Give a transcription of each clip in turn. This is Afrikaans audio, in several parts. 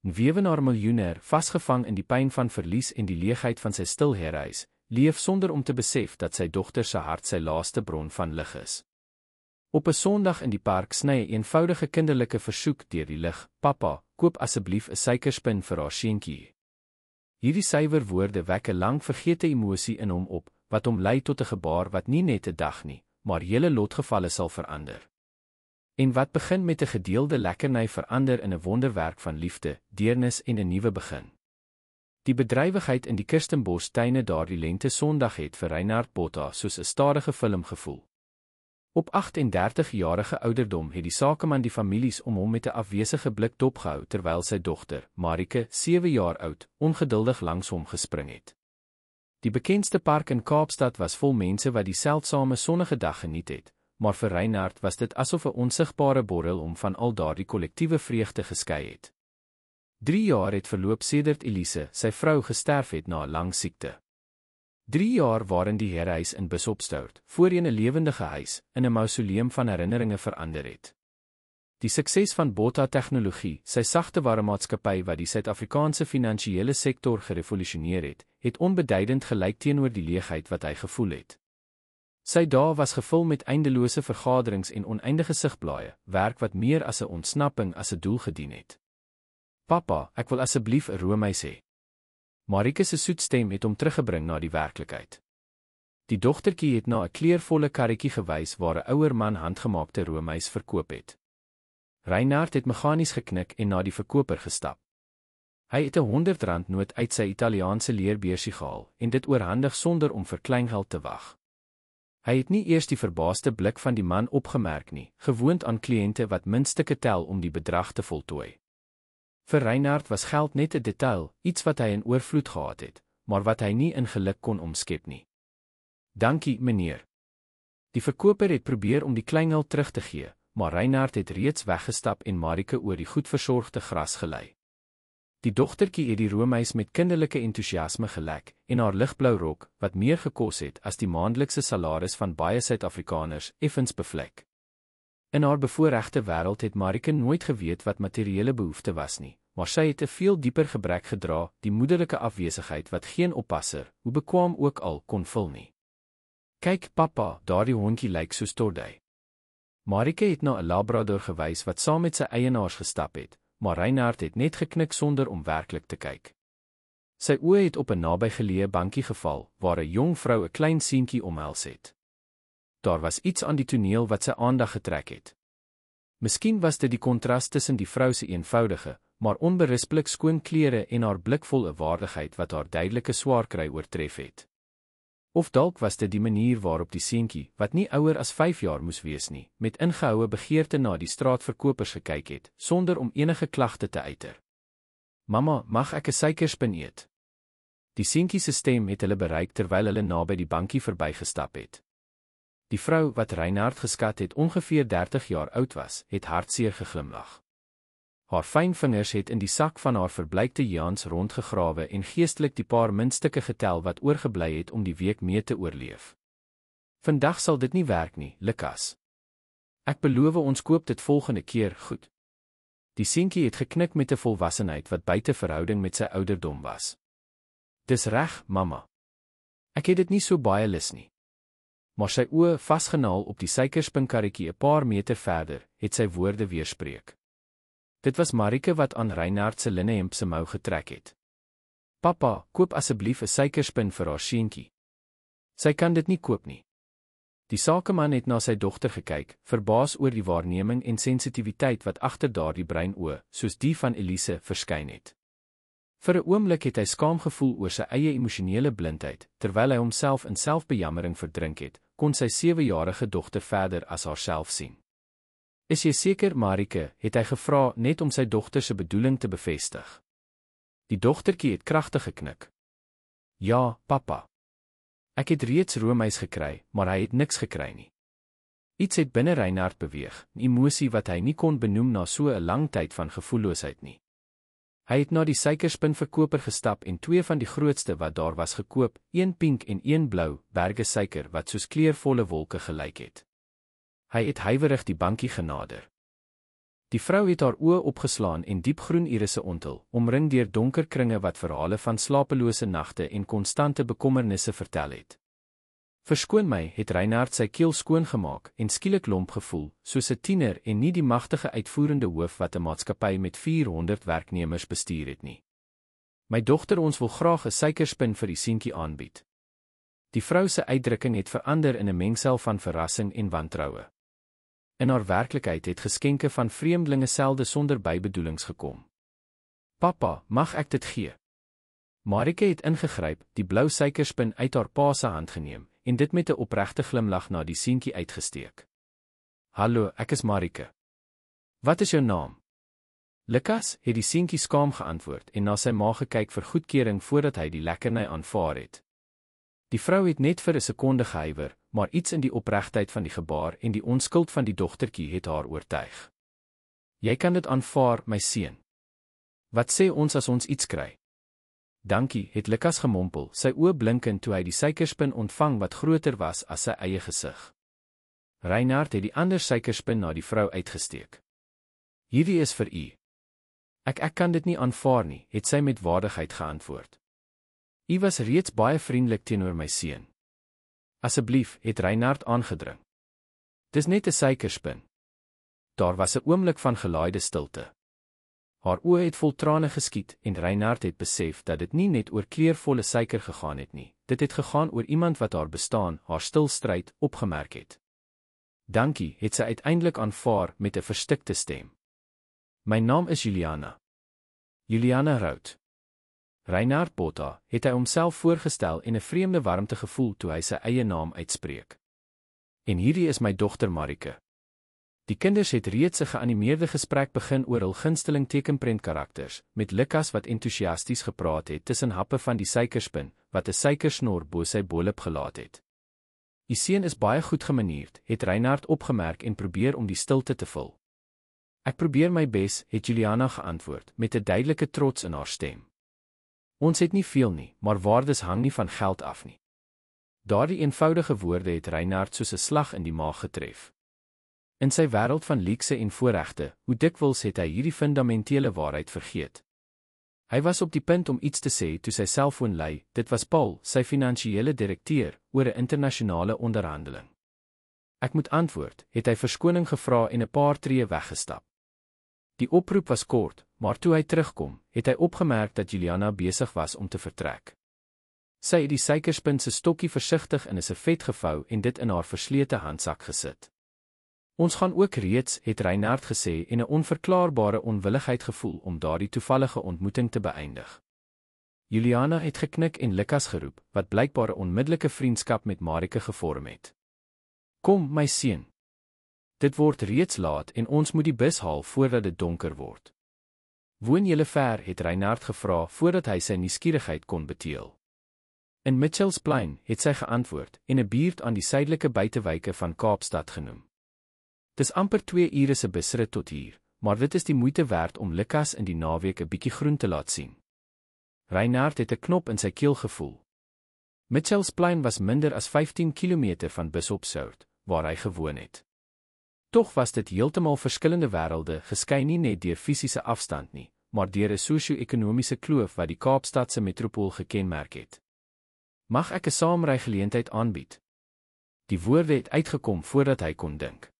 'n weewenaar-miljoenêr, vasgevang in die pyn van verlies en die leegheid van sy stil herhuis, leef sonder om te besef dat sy dogter se hart sy laaste bron van lig is. Op 'n Sondag in die park sny 'n eenvoudige kinderlike versoek deur die lig: "Pappa, koop asseblief 'n suikerspin vir haar seentjie." Hierdie suiwer woorde wek 'n lang vergete emosie in hom op, wat hom lei tot 'n gebaar wat nie net 'n dag nie, maar hele lotgevalle sal verander. En wat begin met 'n gedeelde lekkerny verander in 'n wonderwerk van liefde, deernis en 'n nuwe begin. Die bedrywigheid in die Kirstenbosch-tuine daardie lente Sondag het vir Reinhard Botha soos 'n stadige film gevoel. Op 38-jarige ouderdom het die sakeman die families om hom met 'n afwesige blik dopgehou terwyl sy dogter, Marike, 7 jaar oud, ongeduldig langs hom gespring het. Die bekendste park in Kaapstad was vol mense wat die seldsame sonnige dag geniet het, maar vir Reinhard was dit asof 'n onsigbare borrel hom van al daardie kollektiewe vreugde geskei het. 3 jaar het verloop sedert Elise, sy vrou, gesterf het na 'n lang siekte. 3 jaar waarin die Herehuis in Bishopstout, voorheen 'n lewendige huis, in 'n mausoleum van herinneringe verander het. Die sukses van Botha Tegnologie, sy sagte ware maatskappy wat die Suid-Afrikaanse finansiële sektor gerevolusioneer het, het onbeduidend gelyk teenoor die leegheid wat hy gevoel het. Sy dae was gevul met eindelose vergaderings en oneindige sigblaaie, werk wat meer as 'n ontsnapping as 'n doel gedien het. "Pappa, ek wil asseblief 'n roomys hê." Marike se soet stem het hom teruggebring na die werklikheid. Die dogtertjie het na 'n kleurvolle karretjie gewys waar 'n ouer man handgemaakte roomys verkoop het. Reinhard het meganies geknik en na die verkoper gestap. Hy het 'n R100 noot uit sy Italiaanse leerbeursie gehaal en dit oorhandig sonder om vir kleingeld te wag. Hy het nie eers die verbaasde blik van die man opgemerk nie, gewoond aan kliënte wat muntstukke tel om die bedrag te voltooi. Vir Reinhard was geld net 'n detail, iets wat hy in oorvloed gehad het, maar wat hy nie in geluk kon omskep nie. "Dankie, meneer." Die verkoper het probeer om die kleingeld terug te gee, maar Reinhard het reeds weggestap en Marike oor die goed versorgde gras gelei. Die dogtertjie het die roomys met kinderlike entoesiasme gelek en haar ligblou rok, wat meer gekos het as die maandelikse salaris van baie Suid-Afrikaners, effens bevlek. In haar bevoorregte wêreld het Marike nooit geweet wat materiële behoefte was nie, maar sy het 'n veel dieper gebrek gedra, die moederlike afwesigheid wat geen oppasser, hoe bekwaam ook al, kon vul nie. "Kyk, pappa, daardie hondjie lyk soos Torddy." Marike het na 'n labrador gewys wat saam met sy eienaars gestap het, maar Reinhard het net geknik sonder om werklik te kyk. Sy oë het op 'n nabygeleë bankie geval, waar 'n jong vrou 'n klein seentjie omhels het. Daar was iets aan die toneel wat sy aandag getrek het. Miskien was dit die kontras tussen die vrou se eenvoudige, maar onberispelik skoon klere en haar blik vol 'n waardigheid wat haar duidelike swaar kry oortref het. Of dalk was dit die manier waarop die seentjie, wat nie ouer as 5 jaar moes wees nie, met ingehoue begeerte na die straatverkopers gekyk het, sonder om enige klagte te uiter. "Mamma, mag ek 'n suikerspin eet?" Die seentjie se stem het hulle bereik terwyl hulle naby die bankie verbygestap het. Die vrou, wat Reinhard geskat het ongeveer 30 jaar oud was, het hartseer geglimlag. Haar fyn vingers het in die sak van haar verbleikte jeans rondgegrawe en geestelik die paar muntstukke getel wat oorgebly het om die week mee te oorleef. "Vandag sal dit nie werk nie, Lukas. Ek beloof ons koop dit volgende keer, goed." Die seentjie het geknik met 'n volwassenheid wat buite verhouding met sy ouderdom was. "Dis reg, mamma. Ek het dit nie so baie lus nie." Maar sy oë, vasgenaal op die suikerspinkarretjie 'n paar meter verder, het sy woorde weerspreek. Dit was Marike wat aan Reinhard se linnehemp se mou getrek het. "Pappa, koop asseblief 'n suikerspin vir haar seentjie. Sy kan dit nie koop nie." Die sakeman het na sy dogter gekyk, verbaas oor die waarneming en sensitiwiteit wat agter daardie breinoë, soos die van Elise, verskyn het. Vir 'n oomblik het hy skaam gevoel oor sy eie emosionele blindheid, terwyl hy homself in selfbejammering verdrink het, kon sy 7-jarige dogter verder as haarself sien. "Is jy seker, Marike?" het hy gevra, net om sy dogter se bedoeling te bevestig. Die dogtertjie het kragtig geknik. "Ja, pappa. Ek het reeds roomys gekry, maar hy het niks gekry nie." Iets het binne Reinhard beweeg, 'n emosie wat hy nie kon benoem na so 'n lang tyd van gevoelloosheid nie. Hy het na die suikerspinverkoper gestap en 2 van die grootste wat daar was gekoop, 1 pink en 1 blou, berge suiker wat soos kleurvolle wolke gelyk het. Hy het huiwerig die bankie genader. Die vrou het haar oë opgeslaan en diepgroen irisse onthul, omring deur donker kringe wat verhale van slapelose nagte en konstante bekommernisse vertel het. Verskoon my, het Reinhard sy keel skoongemaak en skielik lomp gevoel, soos 'n tiener en nie die magtige uitvoerende hoof wat 'n maatskappy met 400 werknemers bestuur het nie. My dogter, ons wil graag 'n suikerspin vir die seentjie aanbied. Die vrou se uitdrukking het verander in 'n mengsel van verrassing en wantroue. In haar werklikheid het geskenke van vreemdelinge selde sonder bybedoelings gekom. Papa, mag ek dit gee? Marike het ingegryp, die blou suikerspin uit haar pa se hand geneem en dit met 'n opregte glimlag na die seentjie uitgesteek. Hallo, ek is Marike. Wat is jou naam? Lukas, het die seentjie skaam geantwoord en na sy ma gekyk vir goedkeuring voordat hy die lekkerny aanvaar het. Die vrou het net vir 'n sekonde gehuiwer, maar iets in die opregtheid van die gebaar en die onskuld van die dogtertjie het haar oortuig. Jy kan dit aanvaar, my seun. Wat sê ons as ons iets kry? Dankie, het Lukas gemompel, sy oë blinkend toe hy die suikerspin ontvang wat groter was as sy eie gesig. Reinhard het die ander suikerspin na die vrou uitgesteek. Hierdie is vir u. Ek kan dit nie aanvaar nie, het sy met waardigheid geantwoord. U was reeds baie vriendelik teenoor my seun. Asseblief, het Reinhard aangedring. Dis net 'n suikerspin. Daar was 'n oomblik van gelaaide stilte. Haar oë het vol trane geskiet en Reinhard het besef dat dit nie net oor kleurvolle suiker gegaan het nie, dit het gegaan oor iemand wat haar bestaan, haar stil stryd, opgemerk het. Dankie, het sy uiteindelik aanvaar met 'n verstikte stem. My naam is Juliana. Juliana Rout. Reinhard Botha, het hy homself voorgestel en 'n vreemde warmte gevoel toe hy sy eie naam uitspreek. En hierdie is my dogter Marike. Die kinders het reeds 'n geanimeerde gesprek begin oor hul gunsteling tekenprentkarakters, met Lukas wat entoesiasties gepraat het tussen happe van die suikerspin, wat 'n suikersnor bo sy bollip gelaat het. Die seun is baie goed gemanierd, het Reinhard opgemerk en probeer om die stilte te vul. Ek probeer my bes, het Juliana geantwoord, met 'n duidelike trots in haar stem. Ons het nie veel nie, maar waardes hang nie van geld af nie. Daardie eenvoudige woorde het Reinhard soos 'n slag in die maag getref. In sy wêreld van luukse en voorregte, hoe dikwels het hy hierdie fundamentele waarheid vergeet. Hy was op die punt om iets te sê toe sy selfoon lui, dit was Paul, sy finansiële direkteur, oor 'n internasionale onderhandeling. Ek moet antwoord, het hy verskoning gevra en 'n paar tree weggestap. Die oproep was kort, maar toe hy terugkom, het hy opgemerk dat Juliana besig was om te vertrek. Sy het die suikerspin se stokkie versigtig in 'n servet gevou en dit in haar verslete handsak gesit. Ons gaan ook reeds, het Reinhard gesê en 'n onverklaarbare onwilligheid gevoel om daardie toevallige ontmoeting te beëindig. Juliana het geknik en Lukas geroep, wat blykbaar 'n onmiddellike vriendskap met Marike gevorm het. Kom, my seun. Dit word reeds laat en ons moet die bus haal voordat dit donker word. Woon julle ver, het Reinhard gevra voordat hy sy nuuskierigheid kon beteel. In Mitchellsplein, het sy geantwoord, en 'n buurt aan die suidelike buitewyke van Kaapstad genoem. Dis amper 2 ure se busrit tot hier, maar dit is die moeite werd om Lukas in die naweek 'n bietjie groen te laat sien. Reinhard het 'n knop in sy keel gevoel. Mitchellsplein was minder as 15 km van Bishopshout, waar hy gewoon het. Tog was dit heeltemal verskillende wêrelde, geskei nie net deur fisiese afstand nie, maar deur 'n sosio-ekonomiese kloof wat die Kaapstadse metropool gekenmerk het. Mag ek 'n saamrygeleentheid aanbied? Die woorde het uitgekom voordat hy kon dink.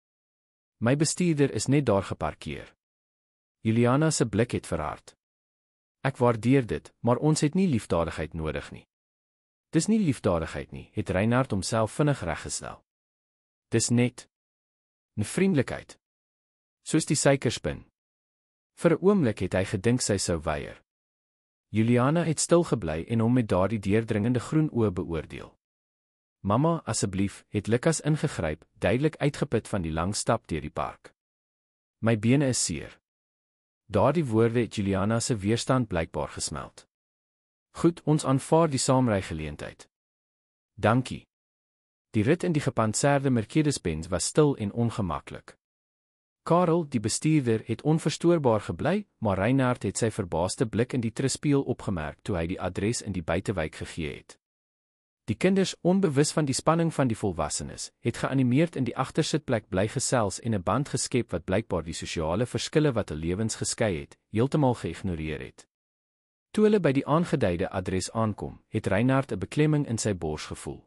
My bestuurder is net daar geparkeer. Juliana se blik het verhard. Ek waardeer dit, maar ons het nie liefdadigheid nodig nie. Dis nie liefdadigheid nie, het Reinhard homself vinnig reggestel. Dis net 'n vriendelikheid. Soos die suikerspin. Vir 'n oomblik het hy gedink sy sou weier. Juliana het stil gebly en hom met daardie deurdringende groen oë beoordeel. Mamma, asseblief, het Lukas ingegryp, duidelik uitgeput van die lang stap deur die park. My bene is seer. Daardie woorde het Juliana se weerstand blykbaar gesmelt. Goed, ons aanvaar die saamrygeleentheid. Dankie. Die rit in die gepantserde Mercedes-Benz was stil en ongemaklik. Karel, die bestuurder, het onverstoorbaar gebly, maar Reinhard het sy verbaasde blik in die terspieël opgemerk toe hy die adres in die buitewyk gegee het. Die kinders, onbewus van die spanning van die volwassenes, het geanimeerd in die agtersitplek bly gesels en 'n band geskep wat blykbaar die sosiale verskille wat hul lewens geskei het, heeltemal geïgnoreer het. Toe hulle by die aangeduide adres aankom, het Reinhard 'n beklemming in sy bors gevoel.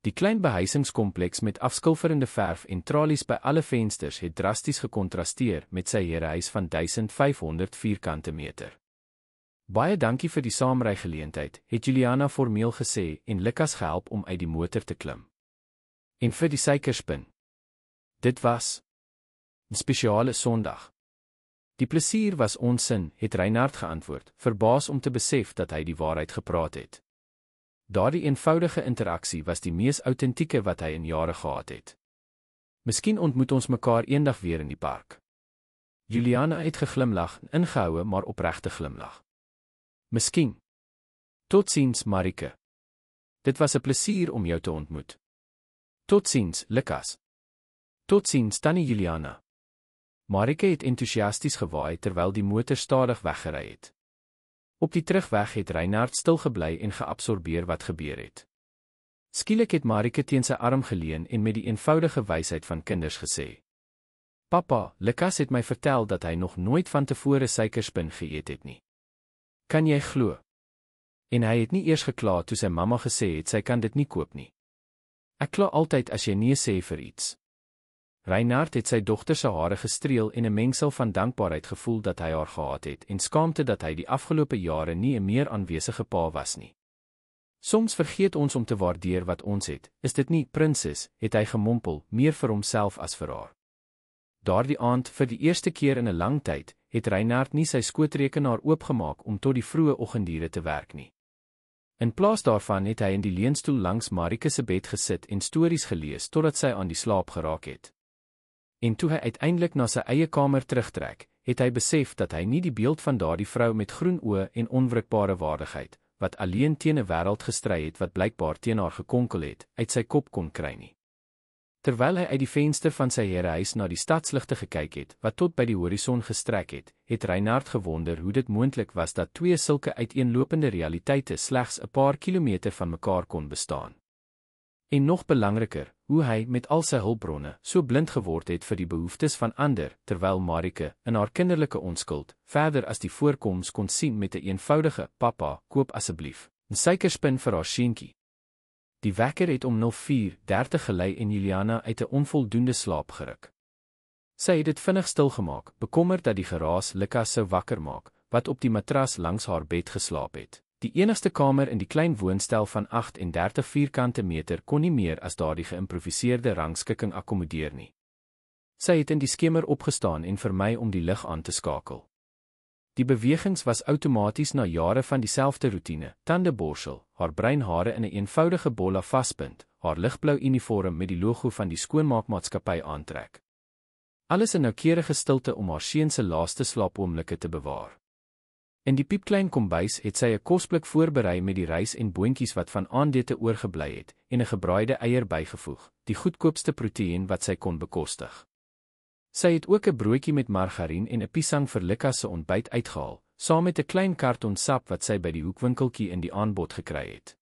Die klein behuisingskompleks met afskilferende verf en tralies by alle vensters het drasties gekontrasteer met sy herehuis van 1500 vierkante meter. Baie dankie vir die saamrygeleentheid, het Juliana formeel gesê en Lukas gehelp om uit die motor te klim. En vir die suikerspin. Dit was 'n spesiale Sondag. Die plesier was onsin, het Reinhard geantwoord, verbaas om te besef dat hy die waarheid gepraat het. Daardie eenvoudige interaksie was die mees autentieke wat hy in jare gehad het. Miskien ontmoet ons mekaar eendag weer in die park. Juliana het geglimlag, ingehoue maar opregte glimlag. Miskien. Totsiens, Marike. Dit was 'n plesier om jou te ontmoet. Totsiens, Lukas. Totsiens, Tannie Juliana. Marike het entoesiasties gewaai terwyl die motor stadig weggery het. Op die terugweg het Reinhard stil gebly en geabsorbeer wat gebeur het. Skielik het Marike teen sy arm geleun en met die eenvoudige wysheid van kinders gesê: "Papa, Lukas het my vertel dat hy nog nooit van tevore suikerspin geëet het nie. Kan jy glo?" En hy het nie eers gekla toe sy mamma gesê het sy kan dit nie koop nie. "Ek kla altyd as jy nee sê vir iets." Reinhard het sy dogter se hare gestreel en 'n mengsel van dankbaarheid gevoel dat hy haar gehad het en skaamte dat hy die afgelope jare nie 'n meer aanwesige pa was nie. "Soms vergeet ons om te waardeer wat ons het, is dit nie, prinses?" het hy gemompel, meer vir homself as vir haar. Daardie aand, vir die eerste keer in 'n lang tyd, het Reinhard nie sy skootrekenaar oopgemaak om tot die vroeë oggendure te werk nie. In plaas daarvan het hy in die leunstoel langs Marike se bed gesit en stories gelees totdat sy aan die slaap geraak het. En toe hy uiteindelik na sy eie kamer terugtrek, het hy besef dat hy nie die beeld van daardie vrou met groen oë en onwrikbare waardigheid, wat alleen teen 'n wêreld gestry het wat blykbaar teen haar gekonkel het, uit sy kop kon kry nie. Terwyl hy uit die venster van sy herehuis na die stadsligte gekyk het, wat tot by die horison gestrek het, het Reinhard gewonder hoe dit moontlik was dat twee sulke uiteenlopende realiteite slegs 'n paar kilometer van mekaar kon bestaan. En nog belangriker, hoe hy met al sy hulpbronne so blind geword het vir die behoeftes van ander, terwyl Marike, in haar kinderlike onskuld, verder as die voorkoms kon sien met 'n eenvoudige, "Papa, koop asseblief 'n suikerspin vir haar seentjie." Die wekker het om 04:30 gelei en Juliana uit 'n onvoldoende slaap geruk. Sy het dit vinnig stilgemaak, bekommerd dat die geraas Lukas sou wakker maak, wat op die matras langs haar bed geslaap het. Die enigste kamer in die klein woonstel van 38 vierkante meter kon nie meer as daardie geïmproviseerde rangskikking akkommodeer nie. Sy het in die skemer opgestaan en vermy om die lig aan te skakel. Die bewegings was outomaties na jare van dieselfde roetine, tandeborsel, haar breinhare in 'n eenvoudige bolla vaspunt, haar ligblou uniform met die logo van die skoonmaakmaatskappy aantrek. Alles in noukeurige stilte om haar seun se laaste slaapoomblikke te bewaar. In die piepklein kombuis het sy 'n kosblik voorberei met die rys en boontjies wat van aandete oorgebly het, en 'n gebraaide eier bygevoeg, die goedkoopste proteïen wat sy kon bekostig. Sy het ook 'n broodjie met margarien en 'n piesang vir Lukas se ontbyt uitgehaal, saam met 'n klein karton sap wat sy by die hoekwinkeltjie in die aanbod gekry het.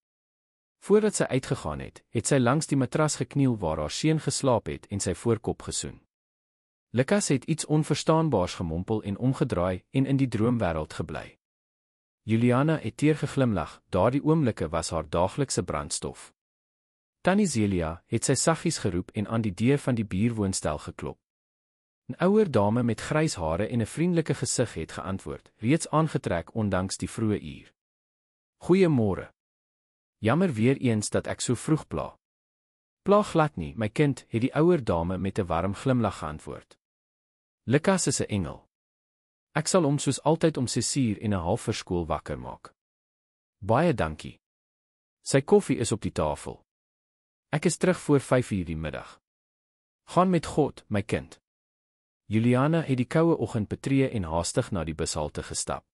Voordat sy uitgegaan het, het sy langs die matras gekniel waar haar seun geslaap het en sy voorkop gesoen. Lukas het iets onverstaanbaars gemompel en omgedraai en in die droomwêreld gebly. Juliana het teer geglimlag, daardie oomblikke was haar daaglikse brandstof. Tannie Zelia het sy saggies geroep en aan die deur van die buurwoonstel geklop. 'n Ouer dame met grys hare en 'n vriendelike gesig het geantwoord, reeds aangetrek ondanks die vroeë uur. "Goeiemôre. Jammer weer eens dat ek so vroeg pla." "Pla glad nie, my kind," het die ouer dame met 'n warm glimlag geantwoord. "Lukas is 'n engel. Ek sal hom soos altyd om 6:30 en 'n half vir skool wakker maak." "Baie dankie. Sy koffie is op die tafel. Ek is terug voor 5:00 die middag. Gaan met God, my kind." Juliana het die koue oggend betree en haastig na die bushalte gestap.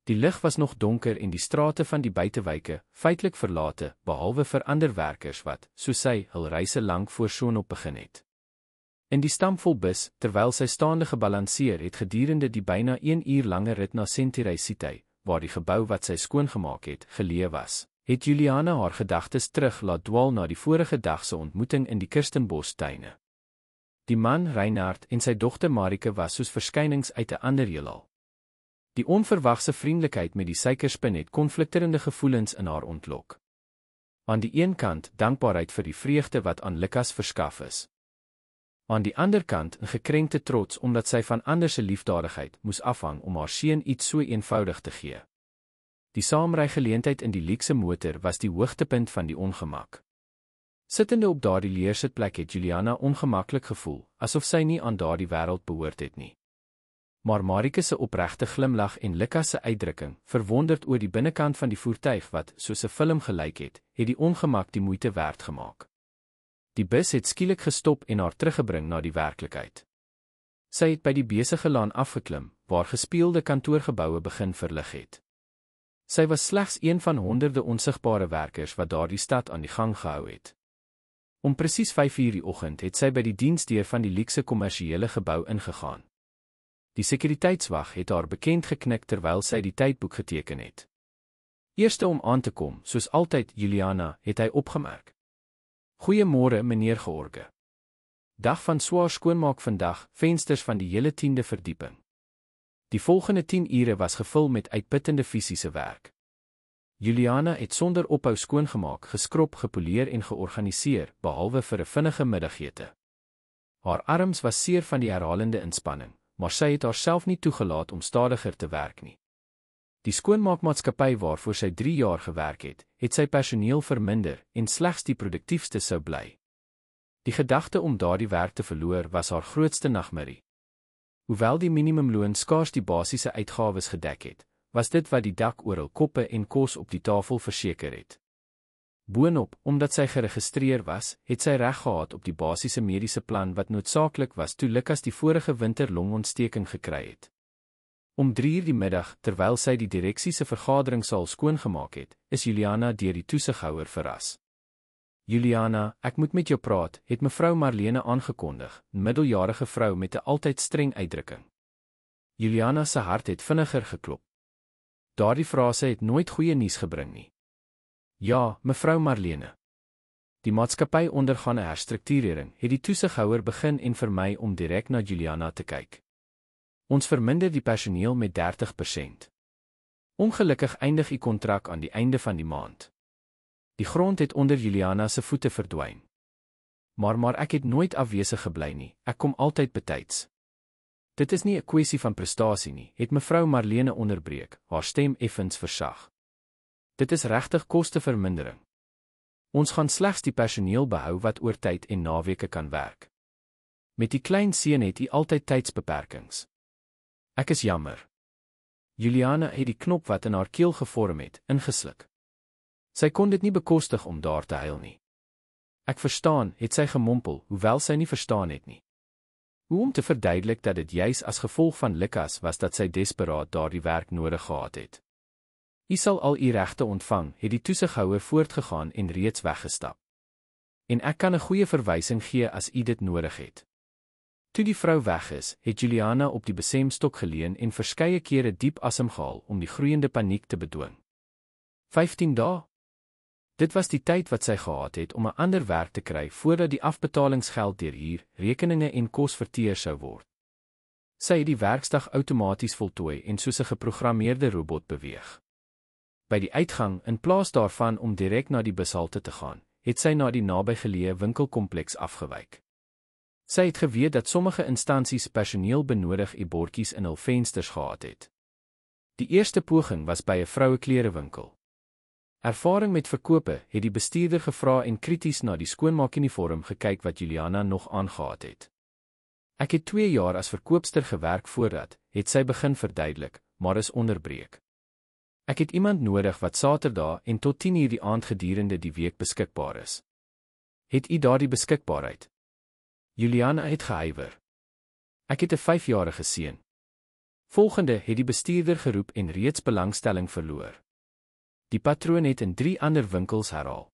Die lig was nog donker en die strate van die buitewyke, feitelik verlate, behalwe vir ander werkers wat, soos sy, hul reise lank voor sonop begin het. In die stampvol bus, terwyl sy staande gebalanseer het gedurende die byna 1 uur lange rit na Century City, waar die gebou wat sy skoongemaak het, geleë was, het Juliana haar gedagtes terug laat dwaal na die vorige dag se ontmoeting in die Kirstenbostuine. Die man, Reinhard, en sy dogter Marike was soos verskynings uit 'n ander heelal. Die onverwagse vriendelikheid met die suikerspin het konflikterende gevoelens in haar ontlok. Aan die een kant dankbaarheid vir die vreugde wat aan Lukas verskaf is. Aan die ander kant 'n gekrenkte trots omdat sy van ander se liefdadigheid moes afhang om haar seun iets so eenvoudig te gee. Die saamrygeleentheid in die luukse motor was die hoogtepunt van die ongemak. Sittende op daardie leersitplek het Juliana ongemaklik gevoel, asof sy nie aan daardie wêreld behoort het nie. Maar Marike se opregte glimlag en Lukas se uitdrukking, verwonderd oor die binnekant van die voertuig wat soos 'n film gelyk het die ongemak die moeite werd gemaak. Die bus het skielik gestop en haar teruggebring na die werklikheid. Sy het by die besige laan afgeklim, waar gespieelde kantoorgeboue begin verlig het. Sy was slegs een van honderde onsigbare werkers wat daardie stad aan die gang gehou het. Om presies 5:00 die oggend het sy by die diensdeur van die luukse kommersiële gebou ingegaan. Die sekuriteitswag het haar bekend geknik terwyl sy die tydboek geteken het. Eerste om aan te kom, soos altyd, Juliana, het hy opgemerk. Goeiemôre, meneer George. Dag van swaar skoonmaak vandag, vensters van die hele 10de verdieping. Die volgende 10 ure was gevul met uitputtende fisiese werk. Juliana het sonder ophou skoongemaak, geskrob, gepoleer en georganiseer, behalwe vir 'n vinnige middagete. Haar arms was seer van die herhalende inspanning, maar sy het haarself nie toegelaat om stadiger te werk nie. Die skoonmaakmaatskappy waarvoor sy 3 jaar gewerk het sy personeel verminder en slegs die produktiefste sou bly. Die gedagte om daardie werk te verloor was haar grootste nagmerrie. Hoewel die minimumloon skaars die basiese uitgawes gedek het, was dit wat die dak oor hul koppe en kos op die tafel verseker het. Boonop, omdat sy geregistreer was, het sy reg gehad op die basiese mediese plan wat noodsaaklik was toe Lukas die vorige winter longontsteking gekry het. Om 3:00 die middag, terwyl sy die direksie se vergaderingssaal skoongemaak het, is Juliana deur die toesighouer verras. Juliana, ek moet met jou praat, het mevrou Marlene aangekondig, 'n middeljarige vrou met 'n altyd streng uitdrukking. Juliana se hart het vinniger geklop. Daardie frase het nooit goeie nuus gebring nie. Ja, mevrou Marlene. Die maatskappy ondergaan 'n herstrukturering, het die toesighouer begin en vermy om direk na Juliana te kyk. Ons verminder die personeel met 30%. Ongelukkig eindig u kontrak aan die einde van die maand. Die grond het onder Juliana se voete verdwyn. Maar ek het nooit afwesig gebly nie, ek kom altyd betyds. Dit is nie 'n kwessie van prestasie nie, het mevrou Marlene onderbreek, haar stem effens versag. Dit is regtig kostevermindering. Ons gaan slegs die personeel behou wat oor tyd en naweke kan werk. Met die klein seun het u altyd tydsbeperkings. Ek is jammer. Juliana het die knop wat in haar keel gevorm het, ingesluk. Sy kon dit nie bekostig om daar te huil nie. Ek verstaan, het sy gemompel, hoewel sy nie verstaan het nie. Hoe om te verduidelik dat dit juis as gevolg van Lukas was dat sy desperaat daardie werk nodig gehad het. U sal al u regte ontvang, het die toesighouer voortgegaan en reeds weggestap. En ek kan 'n goeie verwysing gee as u dit nodig het. Toe die vrou weg is, het Juliana op die besemstok geleun en verskeie kere diep asem gehaal om die groeiende paniek te bedwing. 15 dae? Dit was die tyd wat sy gehad het om 'n ander werk te kry voordat die afbetalingsgeld deur huur, rekeninge en kos verteer sou word. Sy het die werksdag outomaties voltooi en soos 'n geprogrammeerde robot beweeg. By die uitgang, in plaas daarvan om direk na die bushalte te gaan, het sy na die nabygeleë winkelkompleks afgewyk. Sy het geweet dat sommige instansies personeel benodig bordjies in hul vensters gehad het. Die eerste poging was by 'n vroueklerewinkel. Ervaring met verkope het die bestuurder gevra en krities na die skoonmaakuniform gekyk wat Juliana nog aangehad het. Ek het 2 jaar as verkoopster gewerk voordat, het sy begin verduidelik, maar is onderbreek. Ek het iemand nodig wat Saterdag en tot 10:00 die aand gedurende die week beskikbaar is. Het u daardie beskikbaarheid? Juliana het gehuiwer. Ek het 'n 5-jarige seun. Volgende het die bestuurder geroep en reeds belangstelling verloor. Die patroon het in 3 ander winkels herhaal.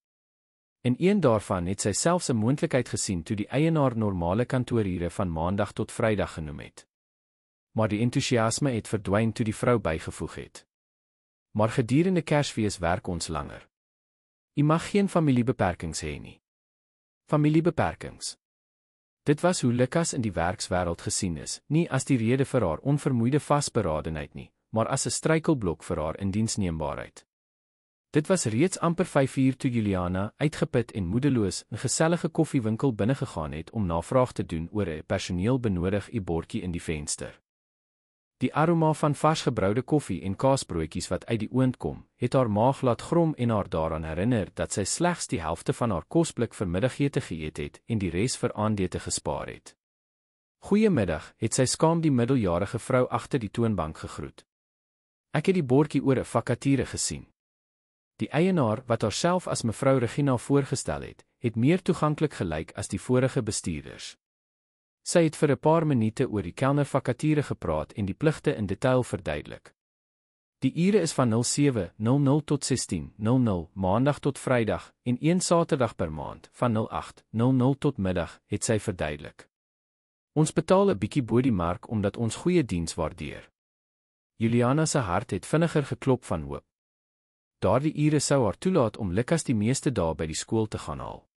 In een daarvan het sy selfs 'n moontlikheid gesien toe die eienaar normale kantoorure van Maandag tot Vrydag genoem het. Maar die entoesiasme het verdwyn toe die vrou bygevoeg het. Maar gedurende Kersfees werk ons langer. U mag geen familiebeperkings hê nie. Familiebeperkings. Dit was hoe Lukas in die werkswêreld gesien is, nie as die rede vir haar onvermoeide vasberadenheid nie, maar as 'n struikelblok vir haar indiensneembaarheid. Dit was reeds amper 5 uur toe Juliana, uitgeput en moedeloos, 'n gesellige koffiewinkel binnegegaan het om navraag te doen oor 'n personeel benodig 'n bordjie in die venster. Die aroma van vars gebroude koffie en kaasbroodjies wat uit die oond kom, het haar maag laat grom en haar daaraan herinner dat sy slegs die helfte van haar kosblik vir middagete geëet het en die res vir aandete gespaar het. Goeiemiddag, het sy skaam die middeljarige vrou agter die toonbank gegroet. Ek het die bordjie oor 'n vakature gesien. Die eienaar, wat haarself as mevrou Regina voorgestel het meer toeganklik gelyk as die vorige bestuurders. Sy het vir 'n paar minute oor die kelnervakature gepraat en die pligte in detail verduidelik. Die ure is van 07:00 tot 16:00, maandag tot vrydag, en 1 saterdag per maand, van 08:00 tot middag, het sy verduidelik. Ons betaal 'n bietjie bo die mark omdat ons goeie diens waardeer. Juliana se hart het vinniger geklop van hoop. Daardie ure sou haar toelaat om Lukas die meeste dae by die skool te gaan haal.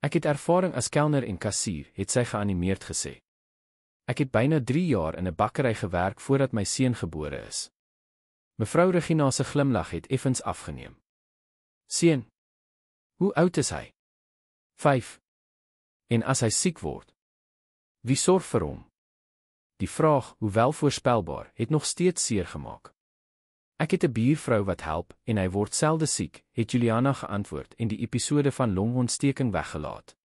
Ek het ervaring as kelner en kassier, het sy geanimeerd gesê. Ek het byna 3 jaar in 'n bakkery gewerk voordat my seun gebore is. Mevrou Regina se glimlag het effens afgeneem. Seun, hoe oud is hy? 5. En as hy siek word, wie sorg vir hom? Die vraag, hoewel voorspelbaar, het nog steeds seer gemaak. Ek het 'n buurvrou wat help, en hy word selde siek, het Juliana geantwoord en die episode van longontsteking weggelaat.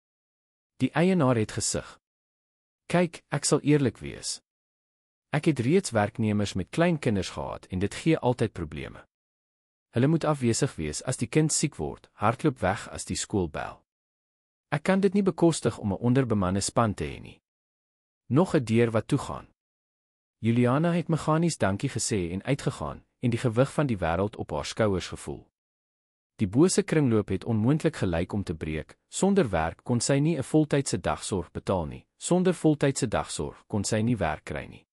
Die eienaar het gesug. Kyk, ek sal eerlik wees. Ek het reeds werknemers met klein kinders gehad en dit gee altyd probleme. Hulle moet afwesig wees as die kind siek word, hardloop weg as die skool bel. Ek kan dit nie bekostig om 'n onderbemande span te hê nie. Nog 'n deur wat toegaan. Juliana het meganies dankie gesê en uitgegaan, en die gewig van die wêreld op haar skouers gevoel. Die bose kringloop het onmoontlik gelyk om te breek. Sonder werk kon sy nie 'n voltydse dagsorg betaal nie. Sonder voltydse dagsorg kon sy nie werk kry nie.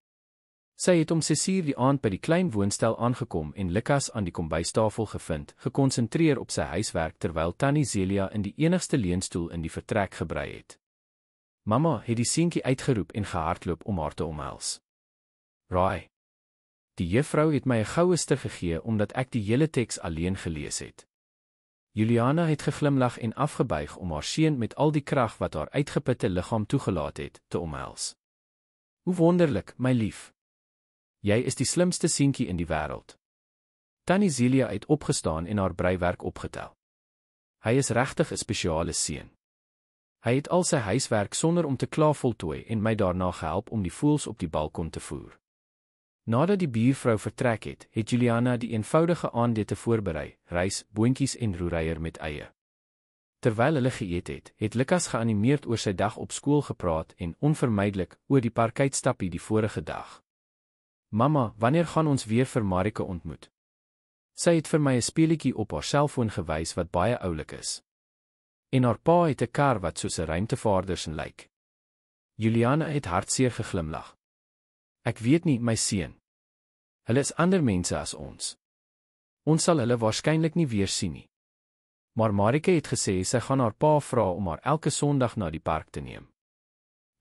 Sy het om 6 uur die aand by die klein woonstel aangekom en Lukas aan die kombuistafel gevind, gekonsentreer op sy huiswerk terwyl Tannie Zelia in die enigste leunstoel in die vertrek gebrei het. Mamma het die seentjie uitgeroep en gehardloop om haar te omhels. Raai. Die juffrou het my 'n goue ster gegee omdat ek die hele teks alleen gelees het. Juliana het geglimlag en afgebuig om haar seun met al die krag wat haar uitgeputte liggaam toegelaat het, te omhels. Hoe wonderlik, my lief. Jy is die slimste seentjie in die wêreld. Tannie Zelia het opgestaan en haar breiwerk opgetel. Hy is regtig 'n spesiale seun. Hy het al sy huiswerk sonder om te kla voltooi en my daarna gehelp om die voëls op die balkon te voer. Nadat die buurvrou vertrek het, het Juliana die eenvoudige aandete voorberei, rys, boontjies en roereier met eie. Terwyl hulle geëet het, het Lukas geanimeerd oor sy dag op skool gepraat en onvermydelik oor die parkuitstappie die vorige dag. Mamma, wanneer gaan ons weer vir Marike ontmoet? Sy het vir my 'n speletjie op haar selfoon gewys wat baie oulik is. En haar pa het 'n kar wat soos 'n ruimtevaarder se lyk. Juliana het hartseer geglimlag. Ek weet nie, my seun. Hulle is ander mense as ons. Ons sal hulle waarskynlik nie weer sien nie. Maar Marike het gesê sy gaan haar pa vra om haar elke Sondag na die park te neem.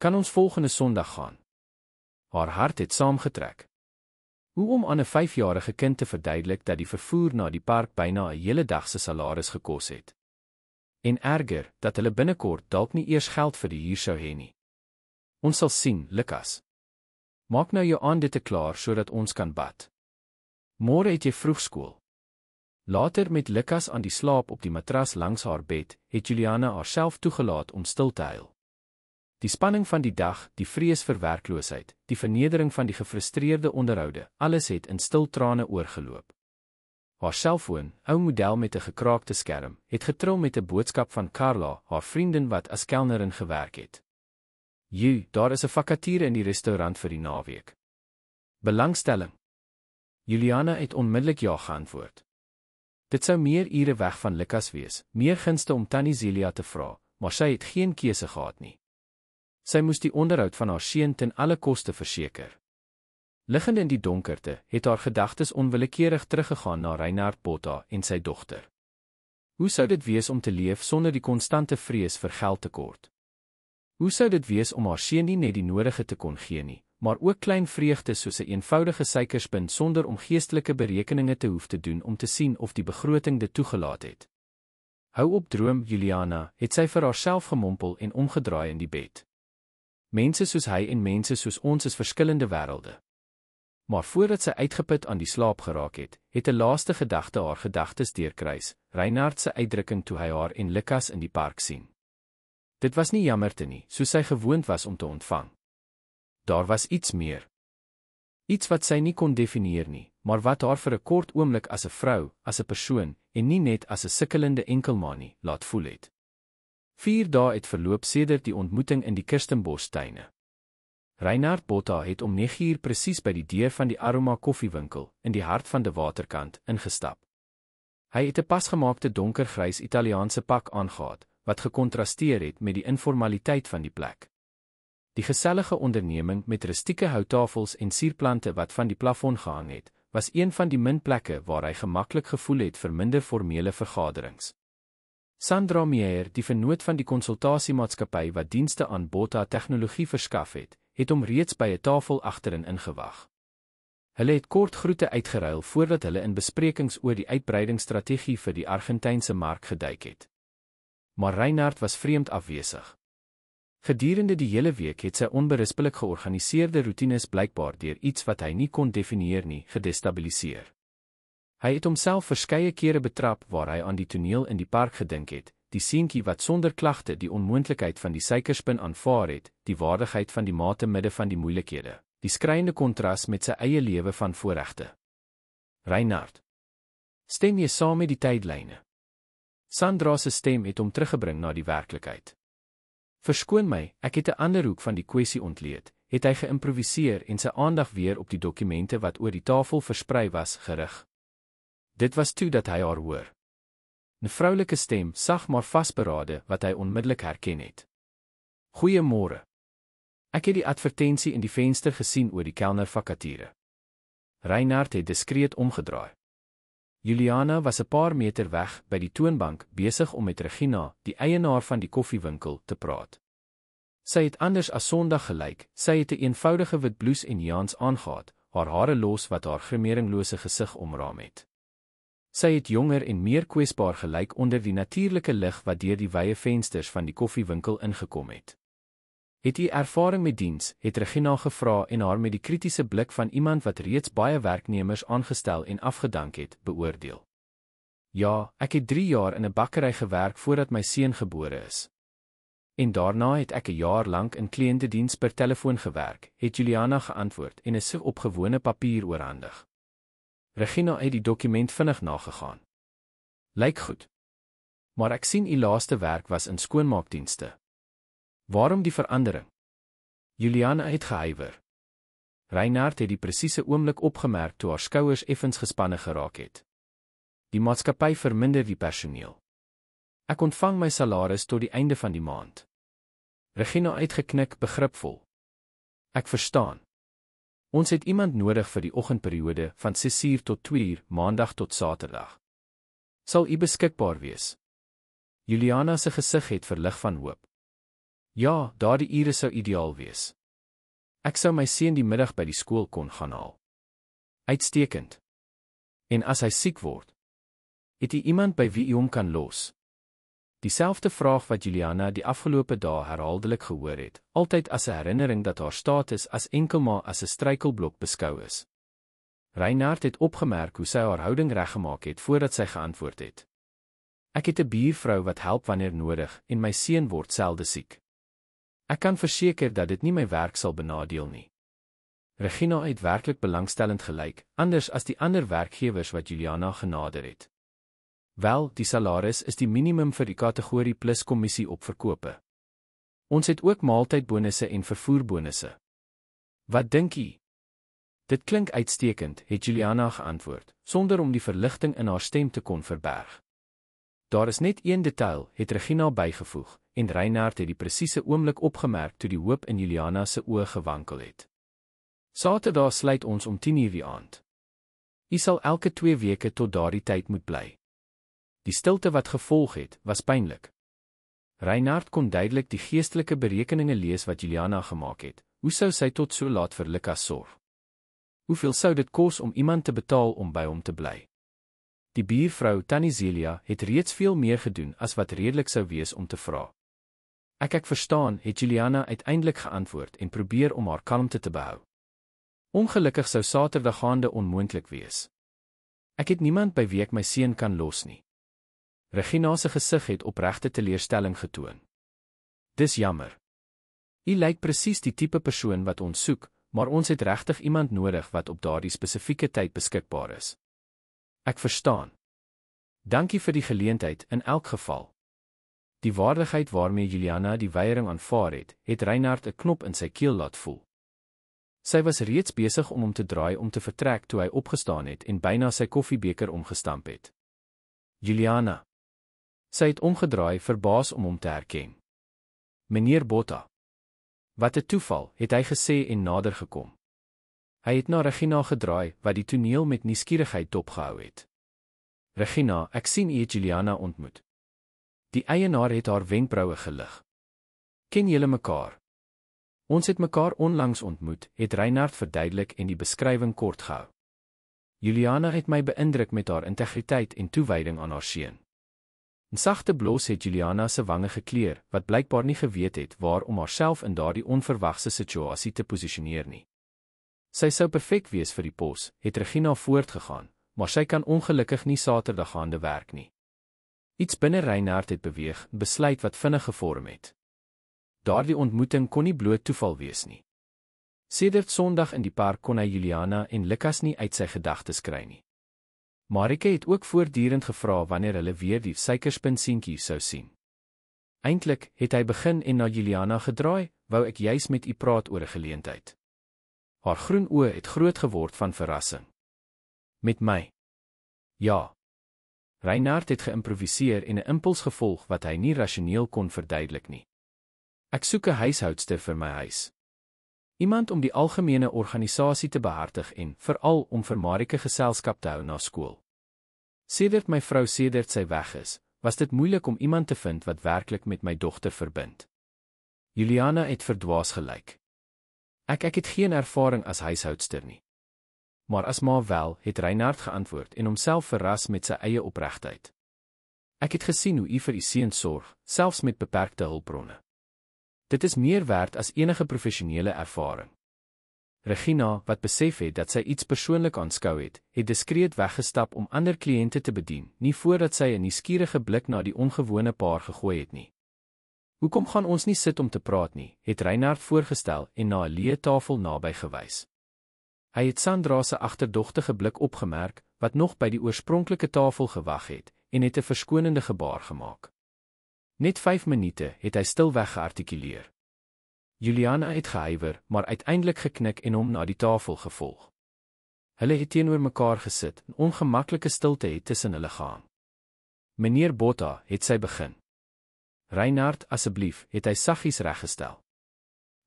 Kan ons volgende Sondag gaan? Haar hart het saamgetrek. Hoe om aan 'n 5-jarige kind te verduidelik dat die vervoer na die park byna 'n hele dag se salaris gekos het. En erger, dat hulle binnekort dalk nie eers geld vir die huur sou hê nie. Ons sal sien, Lukas. Maak nou jou aandete klaar sodat ons kan bad. Môre het jy vroeg skool. Later met Lukas aan die slaap op die matras langs haar bed, het Juliana haarself toegelaat om stil te huil. Die spanning van die dag, die vrees vir werkloosheid, die vernedering van die gefrustreerde onderhoude, alles het in stil trane oorgeloop. Haar selfoon, ou model met 'n gekraakte skerm, het getril met 'n boodskap van Carla, haar vriendin wat as kelnerin gewerk het. Daar is 'n vakature in die restaurant vir die naweek. Belangstelling. Juliana het onmiddellik ja geantwoord. Dit sou meer ure weg van Lukas wees, meer gunste om Tannie Zelia te vra, maar sy het geen keuse gehad nie. Sy moes die onderhoud van haar seun ten alle koste verseker. Liggende in die donkerte, het haar gedagtes onwillekeurig teruggegaan na Reinhard Botha en sy dogter. Hoe sou dit wees om te leef sonder die konstante vrees vir geldtekort? Hoe sou dit wees om haar seun nie net die nodige te kon gee nie, maar ook klein vreugdes soos 'n eenvoudige suikerspin sonder om geestelike berekeninge te hoef te doen om te sien of die begroting dit toegelaat het? Hou op droom, Juliana, het sy vir haarself gemompel en omgedraai in die bed. Mense soos hy en mense soos ons is verskillende wêrelde. Maar voordat sy uitgeput aan die slaap geraak het, het 'n laaste gedagte haar gedagtes deurkruis, Reinhard se uitdrukking toe hy haar en Lukas in die park sien. Dit was nie jammerte nie, soos sy gewoond was om te ontvang. Daar was iets meer. Iets wat sy nie kon definieer nie, maar wat haar vir 'n kort oomblik as 'n vrou, as 'n persoon, en nie net as 'n sukkelende enkelma nie, laat voel het. 4 dae het verloop sedert die ontmoeting in die Kirstenbosch-tuine. Reinhard Botha het om 9 uur presies by die deur van die Aroma koffiewinkel, in die hart van die waterkant, ingestap. Hy het 'n pasgemaakte donkergrys Italiaanse pak aangehad, wat gekontrasteer het met die informaliteit van die plek. Die gesellige onderneming met rustieke houttafels en suurplante wat van die plafon gehang het, was een van die min plekke waar hy gemaklik gevoel het vir minder formele vergaderings. Sandra Meyer, die vernoot van die konsultasiemaatskappy wat dienste aan Botha tegnologie verskaf het hom reeds by 'n tafel agterin ingewag. Hulle het kort groete uitgeruil voordat hulle in besprekings oor die uitbreidingsstrategie vir die Argentynse mark geduik het. Maar Reinhard was vreemd afwesig. Gedurende die hele week het sy onberispelik georganiseerde roetines blykbaar deur iets wat hy nie kon definieer nie, gedestabiliseer. Hy het homself verskeie kere betrap waar hy aan die toneel in die park gedink het, die seentjie wat sonder klagte die onmoontlikheid van die suikerspin aanvaar het, die waardigheid van die ma te midde van die moeilikhede, die skreiende kontras met sy eie lewe van voorregte. Reinhard, stem jy saam met die tydlyne? Sandra se stem het hom teruggebring na die werklikheid. Verskoon my, ek het 'n ander hoek van die kwessie ontleed, het hy geïmproviseer en sy aandag weer op die dokumente wat oor die tafel versprei was, gerig. Dit was toe dat hy haar hoor. 'n vroulike stem, sag maar vasberade, wat hy onmiddellik herken het. Goeiemôre. Ek het die advertensie in die venster gesien oor die kelnervakature. Reinhard het diskreet omgedraai. Juliana was 'n paar meter weg by die toonbank, besig om met Regina, die eienaar van die koffiewinkel, te praat. Sy het anders as Sondag gelyk, sy het 'n eenvoudige wit blouse en jeans aangehad, haar hare los wat haar grimeringlose gesig omraam het. Sy het jonger en meer kwesbaar gelyk onder die natuurlike lig wat deur die wye vensters van die koffiewinkel ingekom het. Het u ervaring met diens, het Regina gevra en haar met die kritiese blik van iemand wat reeds baie werknemers aangestel en afgedank het, beoordeel. Ja, ek het 3 jaar in 'n bakkery gewerk voordat my seun gebore is. En daarna het ek 'n jaar lank in kliëntediens per telefoon gewerk, het Juliana geantwoord en 'n sig op gewone papier oorhandig. Regina het die dokument vinnig nagegaan. Lyk goed. Maar ek sien u laaste werk was in skoonmaakdienste. Waarom die verandering? Juliana het gehuiwer. Reinhard het die presiese oomblik opgemerk toe haar skouers effens gespanne geraak het. Die maatskappy verminder die personeel. Ek ontvang my salaris tot die einde van die maand. Regina het geknik, begripvol. Ek verstaan. Ons het iemand nodig vir die oggendperiode van 6 uur tot 2 uur, maandag tot Saterdag. Sal u beskikbaar wees? Juliana se gesig het verlig van hoop. Ja, daardie ure sou ideaal wees. Ek sou my seun die middag by die skool kon gaan haal. Uitstekend. En as hy siek word, het u iemand by wie u hom kan los? Dieselfde vraag wat Juliana die afgelope dae herhaaldelik gehoor het, altyd as 'n herinnering dat haar status as enkelma as 'n struikelblok beskou is. Reinhard het opgemerk hoe sy haar houding reggemaak het voordat sy geantwoord het. Ek het 'n buurvrou wat help wanneer nodig en my seun word selde siek. Ek kan verseker dat dit nie my werk sal benadeel nie. Regina het werklik belangstellend gelyk, anders as die ander werkgewers wat Juliana genader het. Wel, die salaris is die minimum vir die kategorie plus kommissie op verkope. Ons het ook maaltydbonusse en vervoerbonusse. Wat dink u? Dit klink uitstekend, het Juliana geantwoord, sonder om die verligting in haar stem te kon verberg. Daar is net een detail, het Regina bygevoeg, en Reinhard het die presiese oomblik opgemerk toe die hoop in Juliana se oë gewankel het. Saterdag sluit ons om 10 uur die aand. U sal elke 2 weke tot daardie tyd moet bly. Die stilte wat gevolg het, was pynlik. Reinhard kon duidelik die geestelike berekeninge lees wat Juliana gemaak het. Hoe sou sy tot so laat vir Lukas sorg? Hoeveel sou dit kos om iemand te betaal om by hom te bly? Die buurvrou, Tannie Zelia, het reeds veel meer gedoen as wat redelik sou wees om te vra. Ek verstaan, het Juliana uiteindelik geantwoord en probeer om haar kalmte te behou. Ongelukkig sou Saterdagaande onmoontlik wees. Ek het niemand by wie ek my seun kan los nie. Regina se gesig het opregte teleurstelling getoon. Dis jammer. U lyk presies die tipe persoon wat ons soek, maar ons het regtig iemand nodig wat op daardie spesifieke tyd beskikbaar is. Ek verstaan. Dankie vir die geleentheid in elk geval. Die waardigheid waarmee Juliana die weiering aanvaar het Reinhard 'n knop in sy keel laat voel. Sy was reeds besig om hom te draai om te vertrek toe hy opgestaan het en byna sy koffiebeker omgestamp het. Juliana. Sy het omgedraai, verbaas om hom te herken. Meneer Botha. Wat 'n toeval, het hy gesê en nader gekom. Hy het na Regina gedraai, wat die toneel met nuuskierigheid dopgehou het. Regina, ek sien u het Juliana ontmoet. Die eienaar het haar wenkbroue gelig. Ken julle mekaar? Ons het mekaar onlangs ontmoet, het Reinhard verduidelik en die beskrywing kort gehou. Juliana het my beïndruk met haar integriteit en toewyding aan haar seun. 'n Sagte blos het Juliana se wange gekleur, wat blykbaar nie geweet het waar om haarself in daardie onverwagse situasie te posisioneer nie. Sy sou perfek wees vir die pos, het Regina voortgegaan, maar sy kan ongelukkig nie Saterdagaande werk nie. Iets binne Reinhard het beweeg, besluit wat vinnig gevorm het. Daardie ontmoeting kon nie bloot toeval wees nie. Sedert Sondag in die park kon hy Juliana en Lukas nie uit sy gedagtes kry nie. Marike het ook voortdurend gevra wanneer hulle weer die suikerspinseentjie sou sien. Eintlik het hy begin en na Juliana gedraai, wou ek juis met u praat oor 'n geleentheid. Haar groen oë het groot geword van verrassing. Met my? Ja. Reinhard het geïmproviseer en 'n impuls gevolg wat hy nie rasioneel kon verduidelik nie. Ek soek 'n huishoudster vir my huis. Iemand om die algemene organisasie te behartig en, veral om vir Marike geselskap te hou na skool. Sedert my vrou sedert sy weg is, was dit moeilik om iemand te vind wat werklik met my dogter verbind. Juliana het verdwaas gelyk. Ek het geen ervaring as huishoudster nie. Maar as ma wel, het Reinhard geantwoord en homself verras met sy eie opregtheid. Ek het gesien hoe u vir u seun sorg, selfs met beperkte hulpbronne. Dit is meer werd as enige professionele ervaring. Regina, wat besef het dat sy iets persoonlik aanskou het diskreet weggestap om ander kliënte te bedien, nie voordat sy 'n nuuskierige blik na die ongewone paar gegooi het nie. Hoekom gaan ons nie sit om te praat nie, het Reinhard voorgestel en na 'n leë tafel naby gewys. Hy het Sandra se agterdogtige blik opgemerk, wat nog by die oorspronklike tafel gewag het, en het 'n verskonende gebaar gemaak. Net 5 minute het hy stilweg geartikuleer. Juliana het gehuiwer, maar uiteindelik geknik en hom na die tafel gevolg. Hulle het teenoor mekaar gesit, 'n ongemaklike stilte het tussen hulle gehang. Meneer Botha, het sy begin. Reinhard, asseblief, het hy saggies reggestel.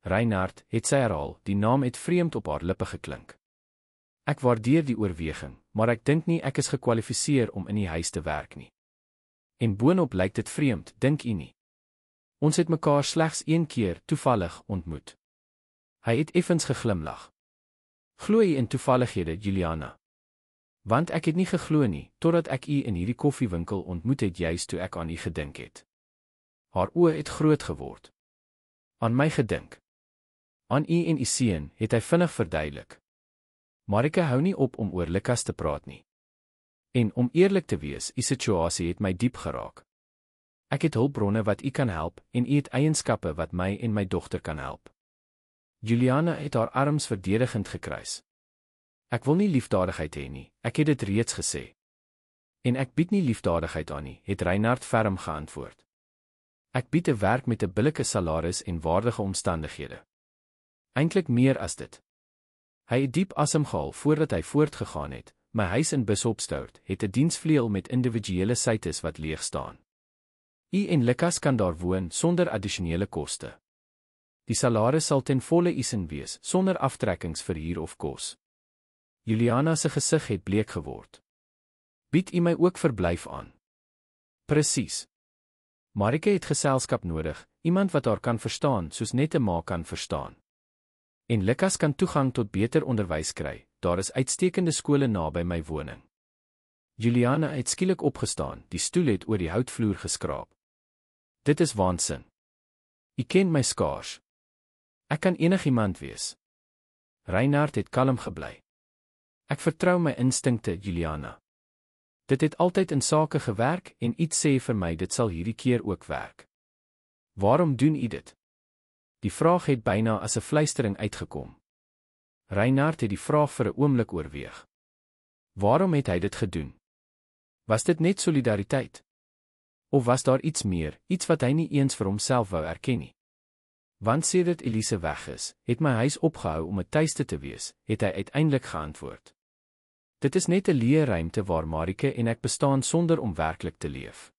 Reinhard, het sy herhaal, die naam het vreemd op haar lippe geklink. Ek waardeer die oorweging, maar ek dink nie ek is gekwalifiseer om in die huis te werk nie. En boonop lyk dit vreemd, dink u nie? Ons het mekaar slegs 1 keer toevallig ontmoet. Hy het effens geglimlag. Glo u in toevallighede, Juliana? Want ek het nie geglo nie, totdat ek u in hierdie koffiewinkel ontmoet het juis toe ek aan u gedink het. Haar oë het groot geword. Aan my gedink. Aan u en u seun, het hy vinnig verduidelik. Marike hou nie op om oor Lukas te praat nie. En om eerlik te wees, die situasie het my diep geraak. Ek het hulpbronne wat u kan help, en u het eienskappe wat my en my dogter kan help. Juliana het haar arms verdedigend gekruis. Ek wil nie liefdadigheid hê nie, ek het dit reeds gesê. En ek bied nie liefdadigheid aan nie, het Reinhard ferm geantwoord. Ek bied 'n werk met 'n billike salaris en waardige omstandighede. Eintlik meer as dit. Hy het diep asem gehaal voordat hy voortgegaan het. My huis in Bishopstout het 'n diensvleuel met individuele suites wat leeg staan. U en Lukas kan daar woon sonder addisionele koste. Die salaris sal ten volle u sin wees, sonder aftrekkings vir huur of kos. Juliana se gesig het bleek geword. Bied u my ook verblyf aan? Presies. Marike het geselskap nodig, iemand wat haar kan verstaan soos net 'n ma kan verstaan. En Lukas kan toegang tot beter onderwys kry, daar is uitstekende skole naby my woning. Juliana het skielik opgestaan, die stoel het oor die houtvloer geskraap. Dit is waansin. U ken my skaars. Ek kan enigiemand wees. Reinhard het kalm gebly. Ek vertrou my instinkte, Juliana. Dit het altyd in sake gewerk en iets sê vir my dit sal hierdie keer ook werk. Waarom doen u dit? Die vraag het byna as 'n fluistering uitgekom. Reinhard het die vraag vir 'n oomblik oorweeg. Waarom het hy dit gedoen? Was dit net solidariteit? Of was daar iets meer, iets wat hy nie eens vir homself wou erken nie? Want sedert Elise weg is, het my huis opgehou om 'n tuiste te wees, het hy uiteindelik geantwoord. Dit is net 'n leë ruimte waar Marike en ek bestaan sonder om werklik te leef.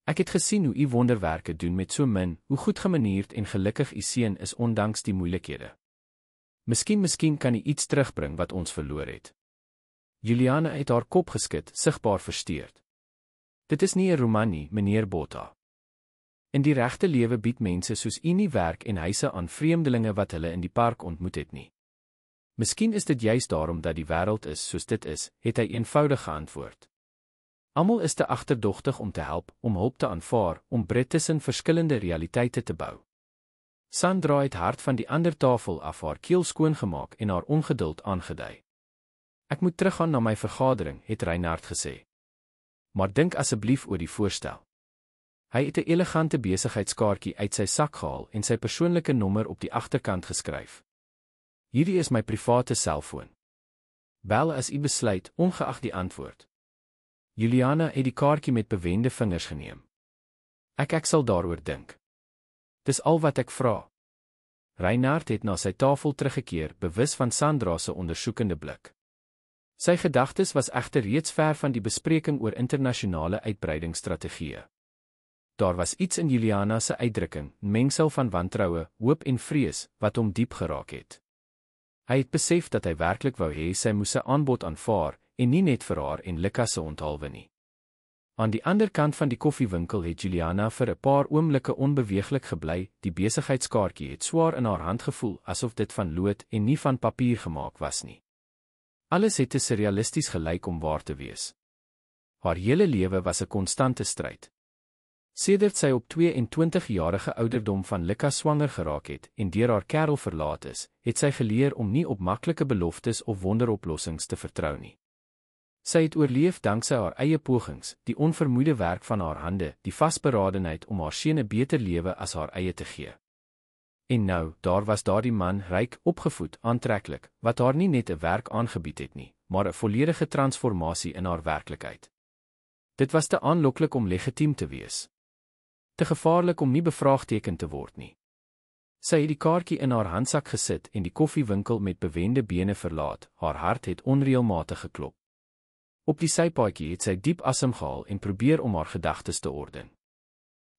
Ek het gesien hoe u wonderwerke doen met so min, hoe goed gemanierd en gelukkig u seun is ondanks die moeilikhede. Miskien kan u iets terugbring wat ons verloor het. Juliana het haar kop geskit, sigbaar versteurd. Dit is nie 'n roman nie, meneer Botha. In die regte lewe bied mense soos u nie werk en huise aan vreemdelinge wat hulle in die park ontmoet het nie. Miskien is dit juist daarom dat die wêreld is soos dit is, het hy eenvoudig geantwoord. Almal is te agterdogtig om te help, om hulp te aanvaar, om bred tussen verskillende realiteite te bou. Sandra het hard van die ander tafel af haar keel skoongemaak en haar ongeduld aangedui. Ek moet teruggaan na my vergadering, het Reinhard gesê. Maar dink asseblief oor die voorstel. Hy het 'n elegante besigheidskaartjie uit sy sak gehaal en sy persoonlike nommer op die agterkant geskryf. Hierdie is my private selfoon. Bel as u besluit, ongeag die antwoord. Juliana het die kaartjie met bewende vingers geneem. Ek sal daaroor dink. Dis al wat ek vra. Reinhard het na sy tafel teruggekeer, bewus van Sandra se ondersoekende blik. Sy gedagtes was egter reeds ver van die bespreking oor internasionale uitbreidingsstrategieë. Daar was iets in Juliana se uitdrukking, mengsel van wantroue, hoop en vrees, wat hom diep geraak het. Hy het besef dat hy werklik wou hê sy moes 'n aanbod aanvaar, en nie net vir haar en Lukas se onthaalwe nie. Aan die ander kant van die koffiewinkel het Juliana vir 'n paar oomblikke onbeweeglik gebly, die besigheidskaartjie het swaar in haar hand gevoel, asof dit van lood en nie van papier gemaak was nie. Alles het te surrealisties gelyk om waar te wees. Haar hele lewe was 'n konstante stryd. Sedert sy op 22-jarige ouderdom van Lukas swanger geraak het en deur haar kerel verlaat is, het sy geleer om nie op maklike beloftes of wonderoplossings te vertrou nie. Sy het oorleef danksy haar eie pogings, die onvermoeide werk van haar hande, die vasberadenheid om haar seun 'n beter lewe as haar eie te gee. En nou, daar was daardie man, ryk, opgevoed, aantreklik, wat haar nie net 'n werk aangebied het nie, maar 'n volledige transformasie in haar werklikheid. Dit was te aanloklik om legitiem te wees. Te gevaarlik om nie bevraagteken te word nie. Sy het die kaartjie in haar handsak gesit en die koffiewinkel met bewende bene verlaat, haar hart het onreëlmatig geklop. Op die sypaadjie het sy diep asem gehaal en probeer om haar gedagtes te orden.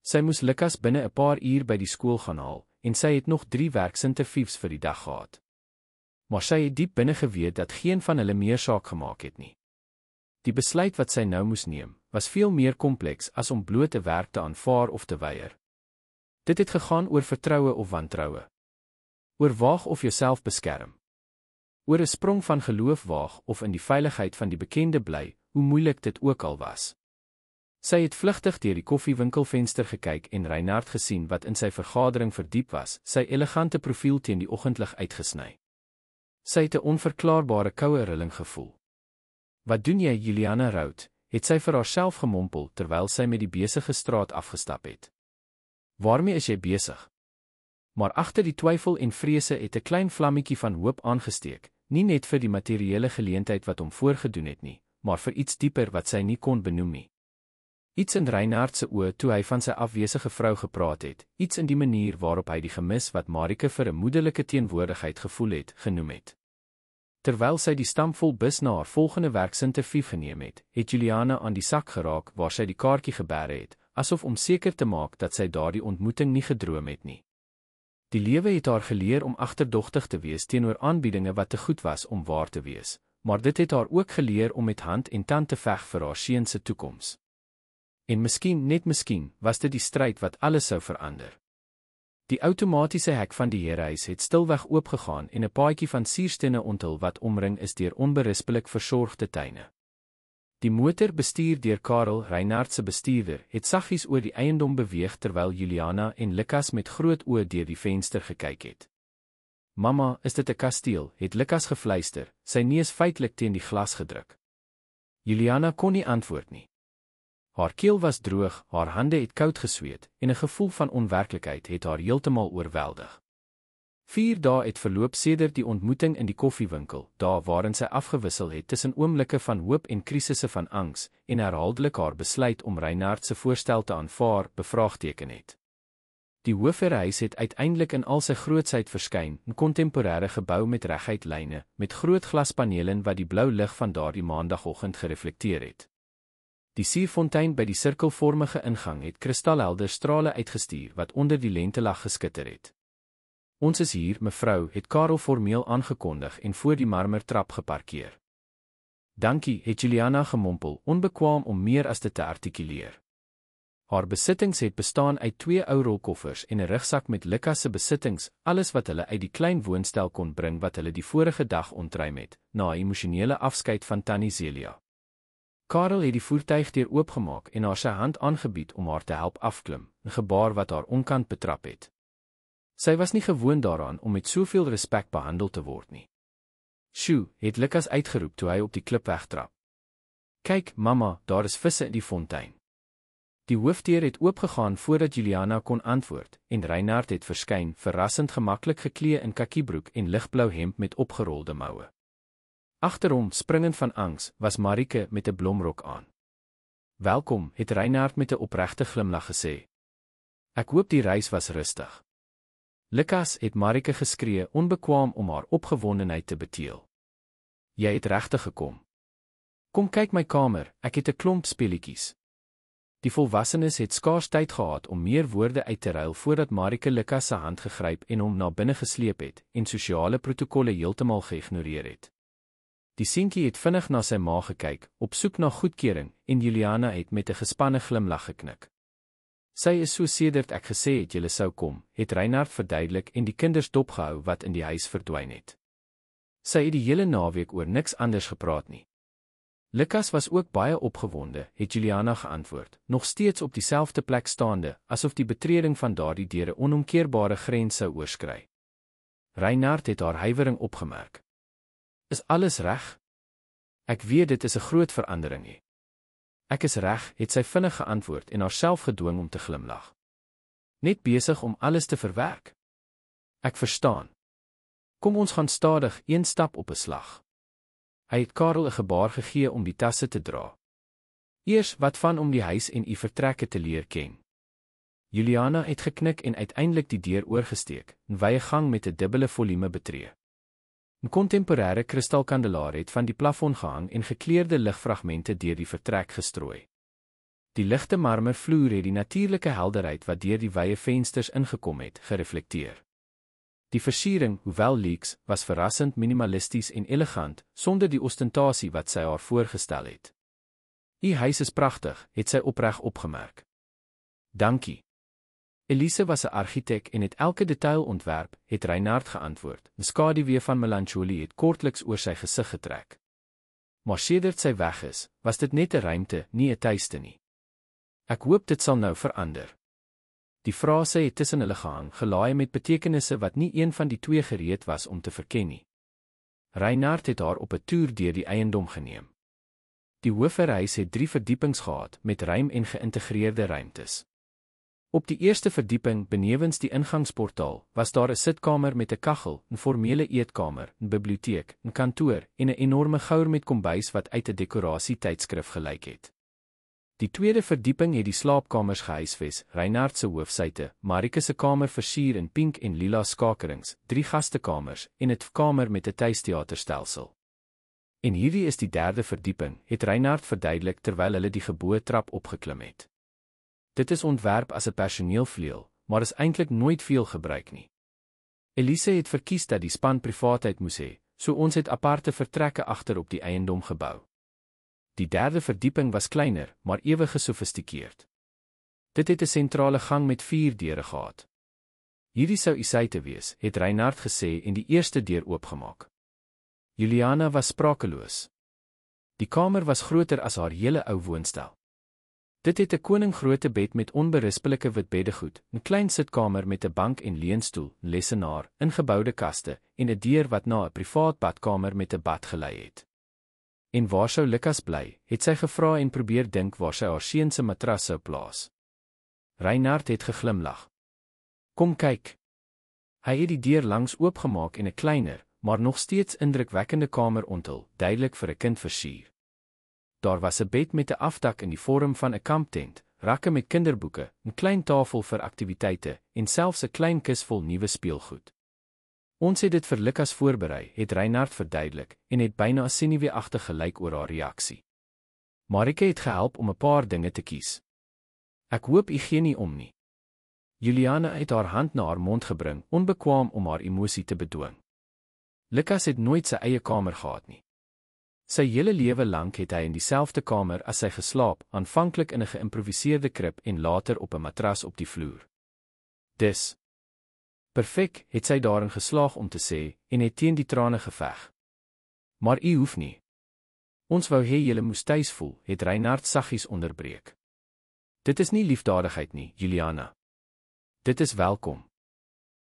Sy moes Lukas binne 'n paar uur by die skool gaan haal, en sy het nog 3 werksinterviews vir die dag gehad. Maar sy het diep binne geweet dat geen van hulle meer saak gemaak het nie. Die besluit wat sy nou moes neem, was veel meer kompleks as om bloot 'n werk te aanvaar of te weier. Dit het gegaan oor vertroue of wantroue. Oor waag of jouself beskerm. Oor 'n sprong van geloof waag of in die veiligheid van die bekende bly, hoe moeilik dit ook al was. Sy het vlugtig deur die koffiewinkelvenster gekyk en Reinhard gesien wat in sy vergadering verdiep was, sy elegante profiel teen die oggendlig uitgesny. Sy het 'n onverklaarbare koue rilling gevoel. "Wat doen jy, Juliana Rout?" het sy vir haarself gemompel terwyl sy met die besige straat afgestap het. "Waarmee is jy besig?" Maar agter die twyfel en vrese het 'n klein vlammetjie van hoop aangesteek, nie net vir die materiële geleentheid wat hom voorgedoen het nie, maar vir iets dieper wat sy nie kon benoem nie. Iets in Reinhard se oë toe hy van sy afwesige vrou gepraat het, iets in die manier waarop hy die gemis wat Marike vir 'n moederlike teenwoordigheid gevoel het, genoem het. Terwyl sy die stampvol bus na haar volgende werksinterview geneem het, het Juliana aan die sak geraak waar sy die kaartjie geberre het, asof om seker te maak dat sy daardie ontmoeting nie gedroom het nie. Die lewe het haar geleer om agterdogtig te wees teenoor aanbiedinge wat te goed was om waar te wees, maar dit het haar ook geleer om met hand en tand te veg vir haar seun se toekoms. En miskien, net miskien, was dit die stryd wat alles sou verander. Die outomatiese hek van die herehuis het stilweg oopgegaan en 'n paadjie van suurstene onthul wat omring is deur onberispelik versorgde tuine. Die motor, bestuur deur Karel, Reinhard se bestuurder, het saggies oor die eiendom beweeg terwyl Juliana en Lukas met groot oë deur die venster gekyk het. "Mamma, is dit 'n kasteel?" het Lukas gefluister, sy neus feitelik teen die glas gedruk. Juliana kon nie antwoord nie. Haar keel was droog, haar hande het koud gesweet en 'n gevoel van onwerklikheid het haar heeltemal oorweldig. 4 dae het verloop sedert die ontmoeting in die koffiewinkel, dae waarin sy afgewissel het tussen oomblikke van hoop en krisisse van angs, en herhaaldelik haar besluit om Reinhard se voorstel te aanvaar, bevraagteken het. Die hoofhuis het uiteindelik in al sy grootsheid verskyn, 'n kontemporêre gebou met reguit lyne, met groot glaspanele wat die blou lig van daardie maandagoggend gereflekteer het. Die suurfontein by die sirkelvormige ingang het kristalhelder strale uitgestuur wat onder die lentelag geskitter het. "Ons is hier, mevrou," het Karel formeel aangekondig en voor die marmertrap geparkeer. "Dankie," het Juliana gemompel, onbekwaam om meer as dit te artikuleer. Haar besittings het bestaan uit 2 ou rolkoffers en 'n rugsak met Lukas se besittings, alles wat hulle uit die klein woonstel kon bring wat hulle die vorige dag ontruim het, na 'n emosionele afskeid van Tannie Zelia. Karel het die voertuig deur oopgemaak en haar sy hand aangebied om haar te help afklim, 'n gebaar wat haar onkant betrap het. Sy was nie gewoond daaraan om met soveel respek behandel te word nie. "Sjoe," het Lukas uitgeroep toe hy op die klip wegtrap. "Kyk, mamma, daar is visse in die fontein." Die hoofdeur het oopgegaan voordat Juliana kon antwoord, en Reinhard het verskyn, verrassend gemaklik geklee in kakiebroek en ligblou hemp met opgerolde moue. Agter hom, springend van angs, was Marike met 'n blomrok aan. "Welkom," het Reinhard met 'n opregte glimlag gesê. "Ek hoop die reis was rustig." "Lukas," het Marike geskree, onbekwaam om haar opgewondenheid te beteel. "Jy het regtig gekom. Kom kyk my kamer, ek het 'n klomp speletjies." Die volwassenes het skaars tyd gehad om meer woorde uit te ruil voordat Marike Lukas se hand gegryp en hom na binne gesleep het en sosiale protokolle heeltemal geïgnoreer het. Die seentjie het vinnig na sy ma gekyk, op soek na goedkeuring, en Juliana het met 'n gespanne glimlag geknik. "Sy is so sedert ek gesê het julle sou kom," het Reinhard verduidelik en die kinders dopgehou wat in die huis verdwyn het. Sy het die hele naweek oor niks anders gepraat nie. "Lukas was ook baie opgewonde," het Juliana geantwoord, nog steeds op dieselfde plek staande, asof die betreding van daardie deur 'n onomkeerbare grens sou oorskry. Reinhard het haar huiwering opgemerk. "Is alles reg? Ek weet dit is 'n groot verandering nie." "Ek is reg," het sy vinnig geantwoord en haarself gedwing om te glimlag. "Net besig om alles te verwerk." "Ek verstaan. Kom ons gaan stadig, 1 stap op 'n slag." Hy het Karel 'n gebaar gegee om die tasse te dra. "Eers wat van om die huis en u vertrekke te leer ken." Juliana het geknik en uiteindelik die deur oorgesteek, 'n wye gang met 'n dubbele volume betree. 'n Kontemporêre kristalkandelaar het van die plafon gehang en gekleurde ligfragmente deur die vertrek gestrooi. Die ligte marmervloer het die natuurlike helderheid wat deur die wye vensters ingekom het, gereflekteer. Die versiering, hoewel leeks, was verrassend minimalisties en elegant, sonder die ostentasie wat sy haar voorgestel het. "Die huis is pragtig," het sy opreg opgemerk. "Dankie." Elise was 'n argitek en het elke detail ontwerp, het Reinhard geantwoord. 'n Skaduwee van melancholie het kortliks oor sy gesig getrek. "Maar sedert sy weg is, was dit net 'n ruimte, nie 'n tuiste nie. Ek hoop dit sal nou verander." Die frase het tussen hulle gehang, gelaai met betekenisse wat nie een van die twee gereed was om te verken nie. Reinhard het haar op 'n toer deur die eiendom geneem. Die hoofhuis het 3 verdiepings gehad, met ruim en geïntegreerde ruimtes. Op die eerste verdieping, benewens die ingangsportaal, was daar 'n sitkamer met 'n kaggel, 'n formele eetkamer, 'n biblioteek, 'n kantoor en 'n enorme gouer met kombuis wat uit 'n dekorasie-tydskrif gelyk het. Die tweede verdieping het die slaapkamers gehuisves, Reinhard se hoofsyte, Marike se kamer versier in pink en lila skakerings, 3 gastekamers en 'n kamer met 'n tuisteaterstelsel. En hierdie is die derde verdieping, het Reinhard verduidelik terwyl hulle die geboortrap opgeklim het. Dit is ontwerp as 'n personeelvleuel, maar is eintlik nooit veel gebruik nie. Elise het verkies dat die span privaatheid moes hê, so ons het aparte vertrekke agter op die eiendom gebou. Die derde verdieping was kleiner, maar ewe gesofistikeerd. Dit het 'n sentrale gang met 4 deure gehad. Hierdie sou Isaite wees, het Reinhard gesê en die eerste deur oopgemaak. Juliana was sprakeloos. Die kamer was groter as haar hele ou woonstel. Dit het 'n koninggrootte bed met onberispelike wit beddegoed, 'n klein sitkamer met 'n bank en leunstoel, lesenaar, ingeboude kaste en 'n deur wat na 'n privaat badkamer met 'n bad gelei het. En waar sou Lukas bly, het sy gevra en probeer dink waar sy haar seun se matras sou plaas. Reinhard het geglimlag. Kom kyk. Hy het die deur langs oopgemaak en 'n kleiner, maar nog steeds indrukwekkende kamer onthul, duidelik vir 'n kind versier. Daar was 'n bed met 'n afdak in die vorm van 'n kamptent, rakke met kinderboeke, 'n klein tafel vir aktiwiteite en selfs 'n klein kus vol nuwe speelgoed. Ons het dit vir Lukas voorberei, het Reinhard verduidelik en het byna senuweeagtig gelyk oor haar reaksie. Marike het gehelp om 'n paar dinge te kies. Ek hoop u gee nie om nie. Juliana het haar hand na haar mond gebring, onbekwaam om haar emosie te bedwing. Lukas het nooit sy eie kamer gehad nie. Sy hele lewe lank het hy in dieselfde kamer as sy geslaap, aanvanklik in 'n geïmproviseerde krib en later op 'n matras op die vloer. Dis perfek, het sy daarin geslaag om te sê, en het teen die trane geveg. Maar u hoef nie. Ons wou hê julle moes tuis voel, het Reinhard saggies onderbreek. Dit is nie liefdadigheid nie, Juliana. Dit is welkom.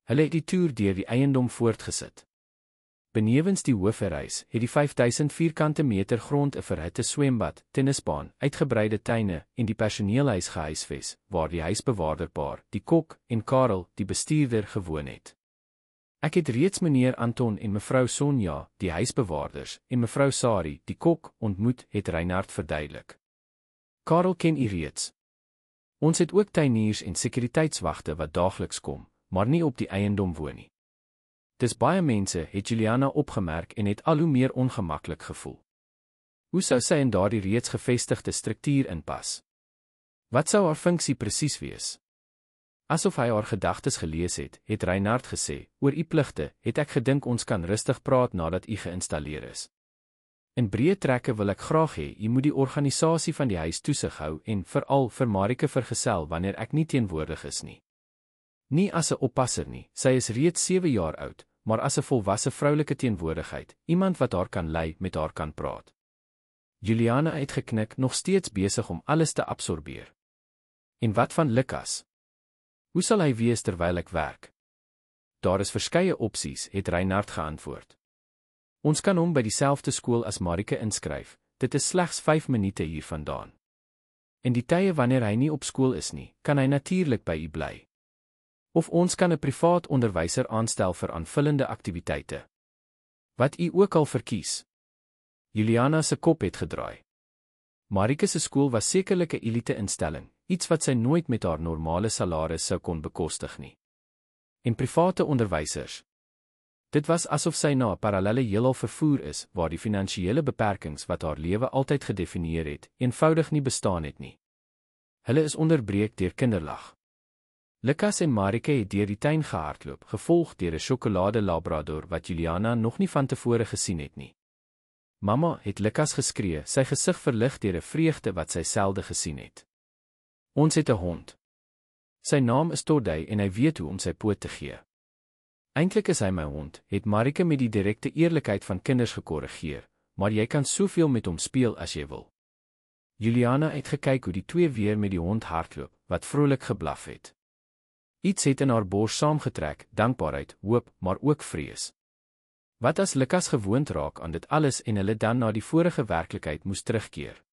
Hulle het die toer deur die eiendom voortgesit. Benewens die hoofhuis het die 5000 vierkante meter grond 'n verhitte swembad, tennisbaan, uitgebreide tuine en die personeelhuis gehuisves, waar die huisbewaarderpaar, die kok en Karel, die bestuurder, gewoon het. Ek het reeds meneer Anton en mevrou Sonja, die huisbewaarders, en mevrou Sari, die kok, ontmoet, het Reinhard verduidelik. Karel ken u reeds. Ons het ook tuiniers en sekuriteitswagte wat daagliks kom, maar nie op die eiendom woon nie. Dis baie mense, het Juliana opgemerk en het al hoe meer ongemaklik gevoel. Hoe sou sy in daardie reeds gevestigde struktuur inpas? Wat sou haar funksie presies wees? Asof hy haar gedagtes gelees het, het Reinhard gesê, oor u pligte, het ek gedink ons kan rustig praat nadat u geïnstalleer is. In breë trekke wil ek graag hê, u moet die organisasie van die huis toesig hou en veral vir Marike vergesel wanneer ek nie teenwoordig is nie. Nie as 'n oppasser nie, sy is reeds 7 jaar oud, maar as 'n volwasse vroulike teenwoordigheid, iemand wat haar kan lei, met haar kan praat. Juliana het geknik, nog steeds besig om alles te absorbeer. En wat van Lukas? Hoe sal hy wees terwyl ek werk? Daar is verskeie opsies, het Reinhard geantwoord. Ons kan hom by dieselfde skool as Marike inskryf, dit is slegs 5 minute hiervandaan. In die tye wanneer hy nie op skool is nie, kan hy natuurlik by u bly. Of ons kan 'n privaat onderwyser aanstel vir aanvullende aktiwiteite. Wat u ook al verkies. Juliana se kop het gedraai. Marike se skool was sekerlik 'n elite instelling, iets wat sy nooit met haar normale salaris sou kon bekostig nie. En private onderwysers. Dit was asof sy na 'n parallelle heelal vervoer is, waar die finansiële beperkings wat haar lewe altyd gedefinieer het, eenvoudig nie bestaan het nie. Hulle is onderbreek deur kinderlag. Lukas en Marike het deur die tuin gehardloop, gevolg deur 'n sjokolade labrador wat Juliana nog nie van tevore gesien het nie. Mamma, het Lukas geskree, sy gesig verlig deur 'n vreugde wat sy selde gesien het. Ons het 'n hond. Sy naam is Toddy en hy weet hoe om sy poot te gee. Eintlik is hy my hond, het Marike met die direkte eerlikheid van kinders gekorrigeer, maar jy kan soveel met hom speel as jy wil. Juliana het gekyk hoe die twee weer met die hond hardloop, wat vrolik geblaf het. Iets het in haar bors saamgetrek, dankbaarheid, hoop, maar ook vrees. Wat as Lukas gewoond raak aan dit alles en hulle dan na die vorige werklikheid moes terugkeer?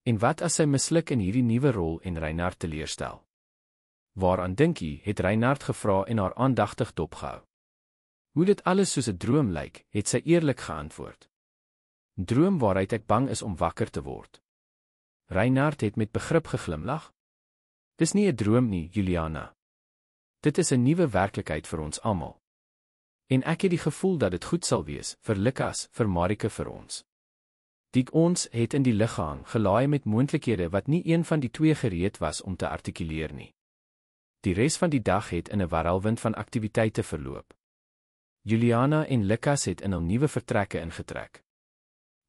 En wat as sy misluk in hierdie nuwe rol en Reinhard teleurstel? Waaraan dink jy, het Reinhard gevra en haar aandagtig dopgehou. Hoe dit alles soos 'n droom lyk, het sy eerlik geantwoord. 'n Droom waaruit ek bang is om wakker te word. Reinhard het met begrip geglimlag. Dis nie 'n droom nie, Juliana. Dit is 'n nuwe werklikheid vir ons almal. En ek het die gevoel dat dit goed sal wees, vir Lukas, vir Marike, vir ons. Ons het in die lug gehang, gelaai met moontlikhede wat nie een van die twee gereed was om te artikuleer nie. Die res van die dag het in 'n warrelwind van aktiwiteite verloop. Juliana en Lukas het in hul nuwe vertrekke ingetrek.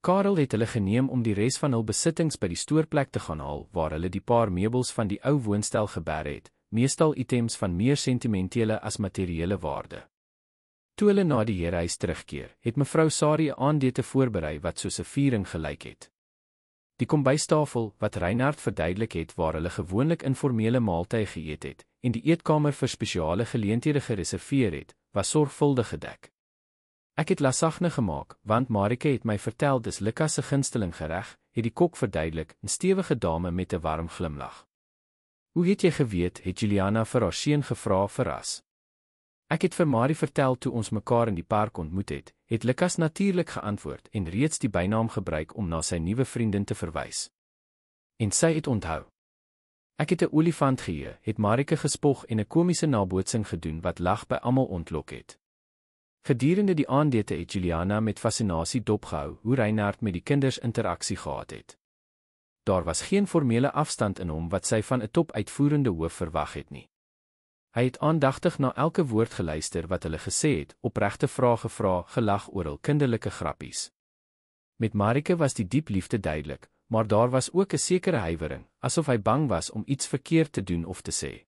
Karel het hulle geneem om die res van hul besittings by die stoorplek te gaan haal, waar hulle die paar meubels van die ou woonstel geberg het, meestal items van meer sentimentele as materiële waarde. Toe hulle na die herehuis terugkeer, het mevrou Sarie 'n aandete voorberei wat soos 'n viering gelyk het. Die kombuistafel, wat Reinhard verduidelik het waar hulle gewoonlik informele maaltye geëet het, en die eetkamer vir spesiale geleenthede gereserveer het, was sorgvuldig gedek. Ek het lasagne gemaak, want Marike het my vertel dis Lukas se gunsteling gereg, het die kok verduidelik, 'n stewige dame met 'n warm glimlag. Hoe het jy geweet, het Juliana vir haar seun gevra, verras. Ek het vir Marie vertel toe ons mekaar in die park ontmoet het Lukas natuurlik geantwoord en reeds die bynaam gebruik om na sy nuwe vriendin te verwys. En sy het onthou. Ek het 'n olifant gehee, het Marike gespog en 'n komiese nabootsing gedoen wat lag by almal ontlok het. Gedurende die aandete het Juliana met fascinasie dopgehou hoe Reinhard met die kinders interaksie gehad het. Daar was geen formele afstand in hom wat sy van 'n top-uitvoerende hoof verwag het nie. Hy het aandagtig na elke woord geluister wat hulle gesê het, opregte vrae gevra, gelag oor hul kinderlike grappies. Met Marike was die diep liefde duidelik, maar daar was ook 'n sekere huiwering, asof hy bang was om iets verkeerd te doen of te sê.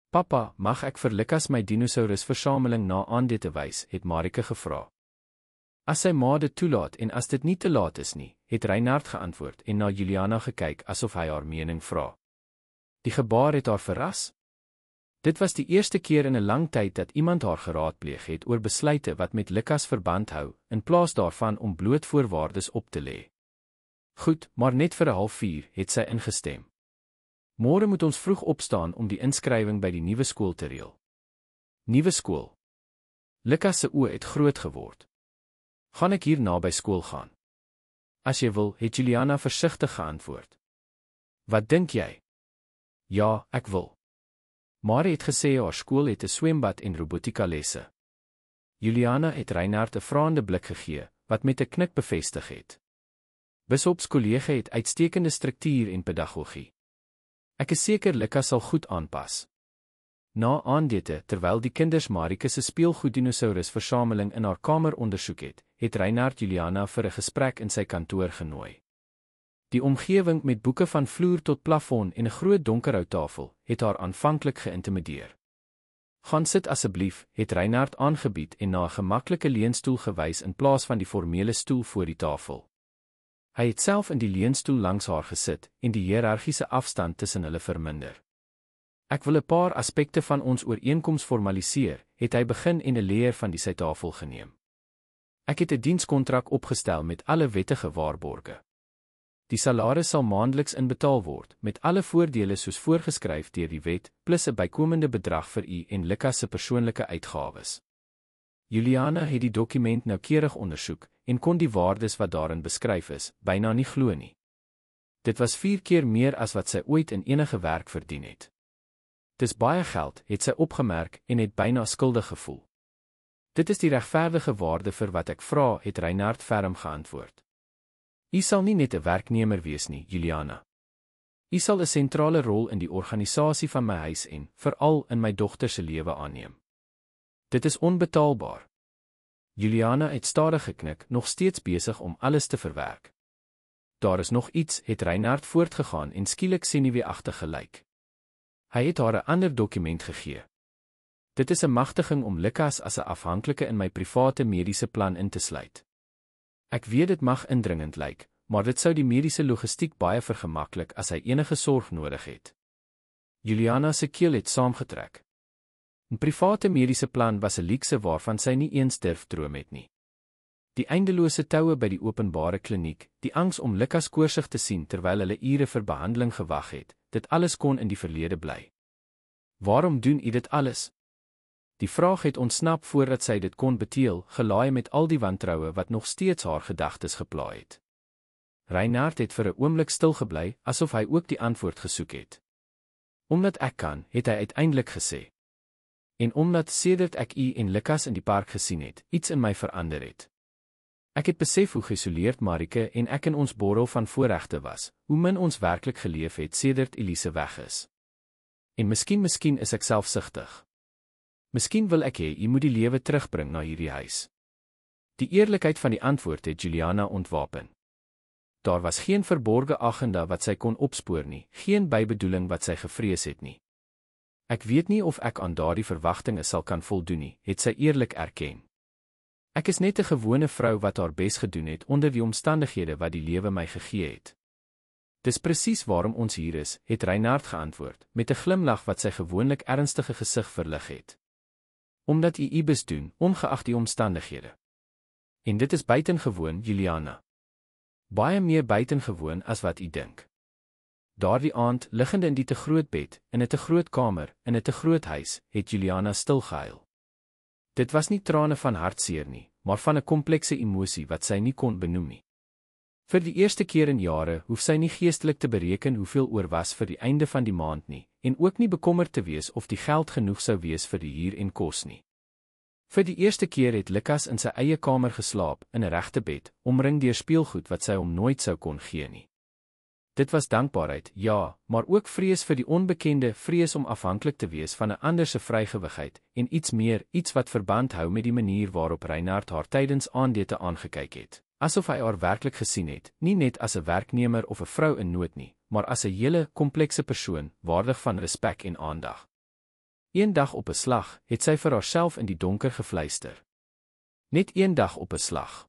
Papa, mag ek vir Lukas my dinosaurusversameling na aandete wys, het Marike gevra. As sy ma dit toelaat en as dit nie te laat is nie, het Reinhard geantwoord en na Juliana gekyk asof hy haar mening vra. Die gebaar het haar verras. Dit was die eerste keer in 'n lang tyd dat iemand haar geraadpleeg het oor besluite wat met Lukas verband hou, in plaas daarvan om bloot voorwaardes op te lê. Goed, maar net vir 3:30 het sy ingestem. Môre moet ons vroeg opstaan om die inskrywing by die nuwe skool te reël. Nuwe skool. Lukas se oë het groot geword. Gaan ek hier naby skool gaan? As jy wil, het Juliana versigtig geantwoord. Wat dink jy? Ja, ek wil. Marie het gesê haar skool het 'n swembad en robotika lesse. Juliana het Reinhard 'n vraende blik gegee, wat met 'n knik bevestig het. Bischopskollege het uitstekende struktuur en pedagogie. Ek is seker Lukas sal goed aanpas. Na aandete, terwyl die kinders Marike se speelgoeddinosaurusversameling in haar kamer ondersoek het Reinhard Juliana vir 'n gesprek in sy kantoor genooi. Die omgewing met boeke van vloer tot plafon en 'n groot donkerhouttafel het haar aanvanklik geïntimideer. Gaan sit asseblief, het Reinhard aangebied en na 'n gemaklike leunstoel gewys in plaas van die formele stoel voor die tafel. Hy het self in die leunstoel langs haar gesit en die hiërargiese afstand tussen hulle verminder. Ek wil 'n paar aspekte van ons ooreenkoms formaliseer, het hy begin en 'n leer van die sytafel geneem. Ek het 'n dienskontrak opgestel met alle wettige waarborge. Die salaris sal maandeliks inbetaal word, met alle voordele soos voorgeskryf deur die wet, plus 'n bykomende bedrag vir u en Lukas se persoonlike uitgawes. Juliana het die dokument noukeurig ondersoek en kon die waardes wat daarin beskryf is, byna nie glo nie. Dit was 4 keer meer as wat sy ooit in enige werk verdien het. Dis baie geld, het sy opgemerk en het byna skuldig gevoel. Dit is die regverdige waarde vir wat ek vra, het Reinhard ferm geantwoord. U sal nie net 'n werknemer wees nie, Juliana. U sal 'n sentrale rol in die organisasie van my huis en, veral in my dogter se lewe aanneem. Dit is onbetaalbaar. Juliana het stadig geknik, nog steeds besig om alles te verwerk. Daar is nog iets, het Reinhard voortgegaan en skielik senuweeagtig gelyk. Hy het haar 'n ander dokument gegee. Dit is 'n magtiging om Lukas as 'n afhanklike in my private mediese plan in te sluit. Ek weet dit mag indringend lyk, maar dit sou die mediese logistiek baie vergemaklik as hy enige sorg nodig het. Juliana se keel het saamgetrek. 'n Private mediese plan was 'n luukse waarvan sy nie eens durf droom het nie. Die eindelose toue by die openbare kliniek, die angs om Lukas koorsig te sien terwyl hulle ure vir behandeling gewag het, dit alles kon in die verlede bly. Waarom doen u dit alles? Die vraag het ontsnap voordat sy dit kon beteel, gelaai met al die wantroue wat nog steeds haar gedagtes geplaai het. Reinhard het vir 'n oomblik stil gebly, asof hy ook die antwoord gesoek het. Omdat ek kan, het hy uiteindelik gesê. En omdat sedert ek u en Lukas in die park gesien het, iets in my verander het. Ek het besef hoe geïsoleerd Marike en ek in ons borrel van voorregte was, hoe min ons werklik geleef het sedert Elise weg is. En miskien is ek selfsugtig. Miskien wil ek hê, u moet die lewe terugbring na hierdie huis. Die eerlikheid van die antwoord het Juliana ontwapen. Daar was geen verborge agenda wat sy kon opspoor nie, geen bybedoeling wat sy gevrees het nie. Ek weet nie of ek aan daardie verwagtinge sal kan voldoen nie, het sy eerlik erken. Ek is net 'n gewone vrou wat haar bes gedoen het onder die omstandighede wat die lewe my gegee het. Dis presies waarom ons hier is, het Reinhard geantwoord, met 'n glimlag wat sy gewoonlik ernstige gesig verlig het. Omdat u bes doen, ongeag die omstandighede. En dit is buitengewoon, Juliana. Baie meer buitengewoon as wat u dink. Daardie aand, liggende in die te groot bed, in 'n te groot kamer, in 'n te groot huis, het Juliana stil gehuil. Dit was nie trane van hartseer nie, maar van 'n komplekse emosie wat sy nie kon benoem nie. Vir die eerste keer in jare hoef sy nie geestelik te bereken hoeveel oor was vir die einde van die maand nie, en ook nie bekommerd te wees of die geld genoeg sou wees vir die huur en kos nie. Vir die eerste keer het Lukas in sy eie kamer geslaap, in 'n regte bed, omring deur speelgoed wat sy hom nooit sou kon gee nie. Dit was dankbaarheid, ja, maar ook vrees vir die onbekende, vrees om afhanklik te wees van 'n ander se vrygewigheid, en iets meer, iets wat verband hou met die manier waarop Reinhard haar tydens aandete aangekyk het, asof hy haar werklik gesien het, nie net as 'n werknemer of 'n vrou in nood nie, maar as 'n hele, komplekse persoon, waardig van respek en aandag. Eendag op 'n slag, het sy vir haarself in die donker gefluister. Net eendag op 'n slag.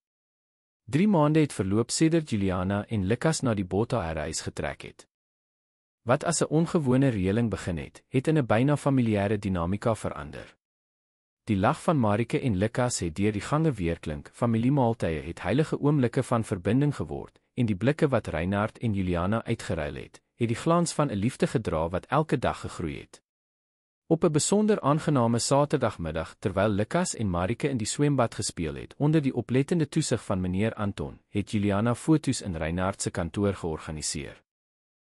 3 maande het verloop sedert Juliana en Lukas na die Botha-huis getrek het. Wat as 'n ongewone reëling begin het in 'n byna familiêre dinamika verander. Die lag van Marike en Lukas het deur die gange weerklink, familiemaaltye het heilige oomblikke van verbinding geword, en die blikke wat Reinhard en Juliana uitgeruil het die glans van 'n liefde gedra wat elke dag gegroei het. Op 'n besonder aangename Saterdagmiddag, terwyl Lukas en Marike in die swembad gespeel het, onder die oplettende toesig van meneer Anton, het Juliana foto's in Reinhard se kantoor georganiseer.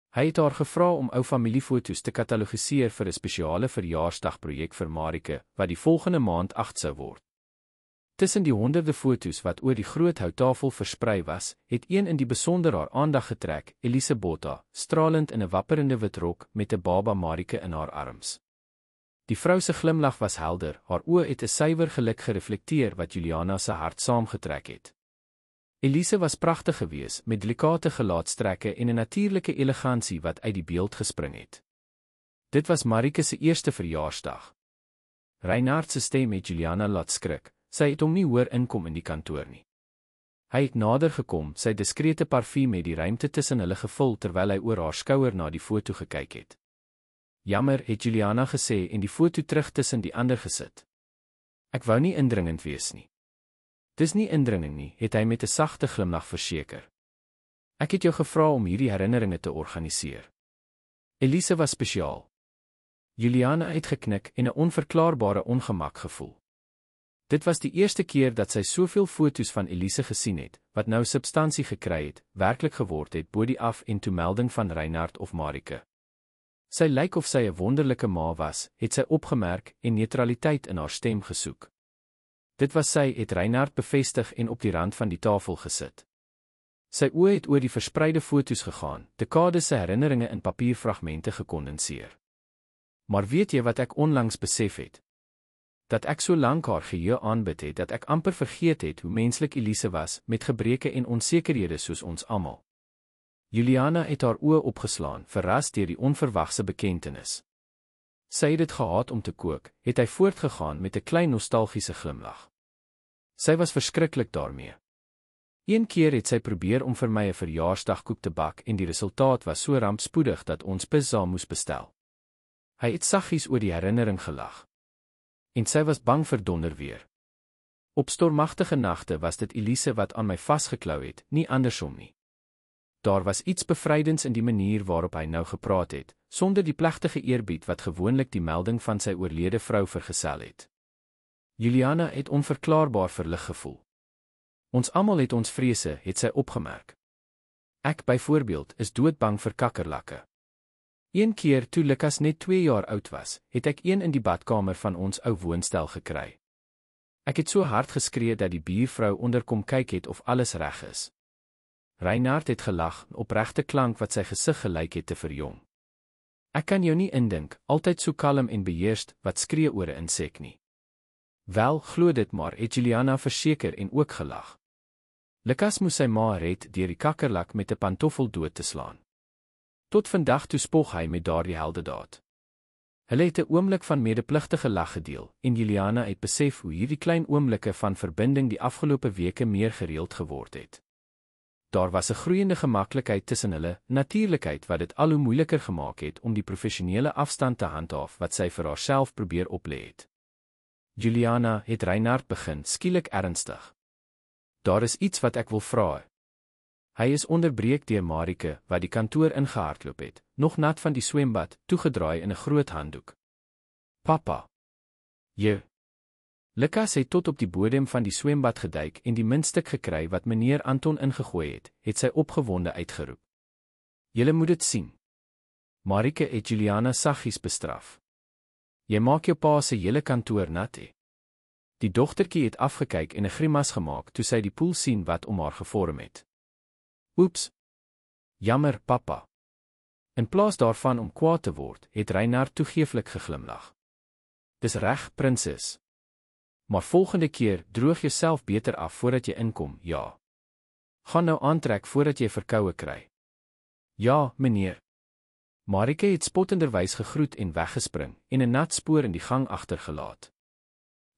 Hy het haar gevra om ou familiefoto's te katalogiseer vir 'n spesiale verjaarsdagprojek vir Marike, wat die volgende maand 8 sou word. Tussen die honderde foto's wat oor die groot houttafel versprei was, het een in die besonder haar aandag getrek, Elise Botha, stralend in 'n wapperende wit rok met 'n baba Marike in haar arms. Die vrou se glimlag was helder, haar oë het 'n suiwer geluk gereflekteer wat Juliana se hart saamgetrek het. Elise was pragtig geweest, met delikate gelaatstrekke en 'n natuurlike elegansie wat uit die beeld gespring het. Dit was Marike se eerste verjaarsdag. Reinhard se stem het Juliana laat skrik, sy het hom nie hoor inkom in die kantoor nie. Hy het nader gekom, sy diskrete parfuum het die ruimte tussen hulle gevul terwyl hy oor haar skouer na die foto gekyk het. Jammer, het Juliana gesê en die foto terug tussen die ander gesit. Ek wou nie indringend wees nie. Dis nie indringing nie, het hy met 'n sagte glimlag verseker. Ek het jou gevra om hierdie herinneringe te organiseer. Elise was spesiaal. Juliana het geknik en 'n onverklaarbare ongemak gevoel. Dit was die eerste keer dat sy soveel foto's van Elise gesien het, wat nou substansie gekry het, werklik geword het bo die af en toemelding van Reinhard of Marike. Sy lyk of sy 'n wonderlike ma was, het sy opgemerk en neutraliteit in haar stem gesoek. Dit was sy, het Reinhard bevestig en op die rand van die tafel gesit. Sy oë het oor die verspreide foto's gegaan, dekades se herinneringe in papierfragmente gekondenseer. Maar weet jy wat ek onlangs besef het? Dat ek so lank haar geheue aanbid het, dat ek amper vergeet het hoe menslik Elise was, met gebreke en onsekerhede soos ons almal. Juliana het haar oë opgeslaan, verras deur die onverwagse bekentenis. Sy het dit gehaat om te kook, het hy voortgegaan met 'n klein nostalgiese glimlag. Sy was verskriklik daarmee. Een keer het sy probeer om vir my 'n verjaarsdagkoek te bak en die resultaat was so rampspoedig dat ons pizza moes bestel. Hy het saggies oor die herinnering gelag. En sy was bang vir donderweer. Op stormagtige nagte was dit Elise wat aan my vasgeklou het, nie andersom nie. Daar was iets bevrydends in die manier waarop hy nou gepraat het, sonder die plegtige eerbied wat gewoonlik die melding van sy oorlede vrou vergesel het. Juliana het onverklaarbaar verlig gevoel. Ons almal het ons vrese, het sy opgemerk. Ek byvoorbeeld is doodbang vir kakkerlakke. Een keer toe Lukas net 2 jaar oud was, het ek een in die badkamer van ons ou woonstel gekry. Ek het so hard geskree dat die buurvrou onder kom kyk het of alles reg is. Reinhard het gelag, opregte klank wat sy gesig gelyk het te verjong. Ek kan jou nie indink, altyd so kalm en beheerst, wat skree oor 'n insek nie. Wel, glo dit maar, het Juliana verseker en ook gelag. Lukas moes sy ma red deur die kakkerlak met 'n pantoffel dood te slaan. Tot vandag toe spog hy met daardie heldedaad. Hulle het 'n oomblik van medepligtige lag gedeel, en Juliana het besef hoe hierdie klein oomblikke van verbinding die afgelope weke meer gereeld geword het. Daar was 'n groeiende gemaklikheid tussen hulle, natuurlikheid wat dit al hoe moeiliker gemaak het om die professionele afstand te handhaaf wat sy vir haarself probeer oplê het. Juliana, het Reinhard begin, skielik ernstig. Daar is iets wat ek wil vra. Hy is onderbreek deur Marike, wat die kantoor ingehardloop het, nog nat van die swembad, toegedraai in 'n groot handdoek. Papa. Lukas het tot op die bodem van die swembad geduik en die muntstuk gekry wat meneer Anton ingegooi het sy opgewonde uitgeroep. Julle moet dit sien. Marike het Juliana saggies bestraf. Jy maak jou pa se hele kantoor nat hè. Die dogtertjie het afgekyk en 'n grimas gemaak toe sy die poel sien wat om haar gevorm het. Oeps. Jammer, papa. In plaas daarvan om kwaad te word, het Reinhard toegeeflik geglimlag. Dis reg, prinses. Maar volgende keer droog jouself beter af voordat jy inkom, ja. Gaan nou aantrek voordat jy verkoue kry. Ja, meneer. Marike het spottenderwys gegroet en weggespring en 'n nat spoor in die gang agtergelaat.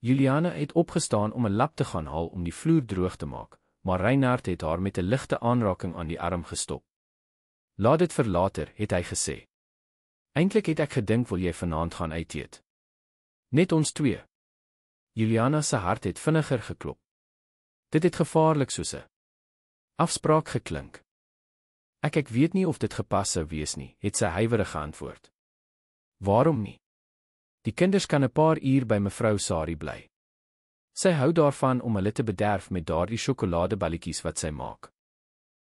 Juliana het opgestaan om 'n lap te gaan haal om die vloer droog te maak, maar Reinhard het haar met 'n ligte aanraking aan die arm gestop. Laat dit vir later, het hy gesê. Eintlik het ek gedink wil jy vanaand gaan uit eet. Net ons twee. Juliana se hart het vinniger geklop. Dit het gevaarlik soos 'n afspraak geklink. Ek weet nie of dit gepas sou wees nie, het sy huiwerig geantwoord. Waarom nie? Die kinders kan 'n paar uur by mevrou Sari bly. Sy hou daarvan om hulle te bederf met daardie sjokoladeballetjies wat sy maak.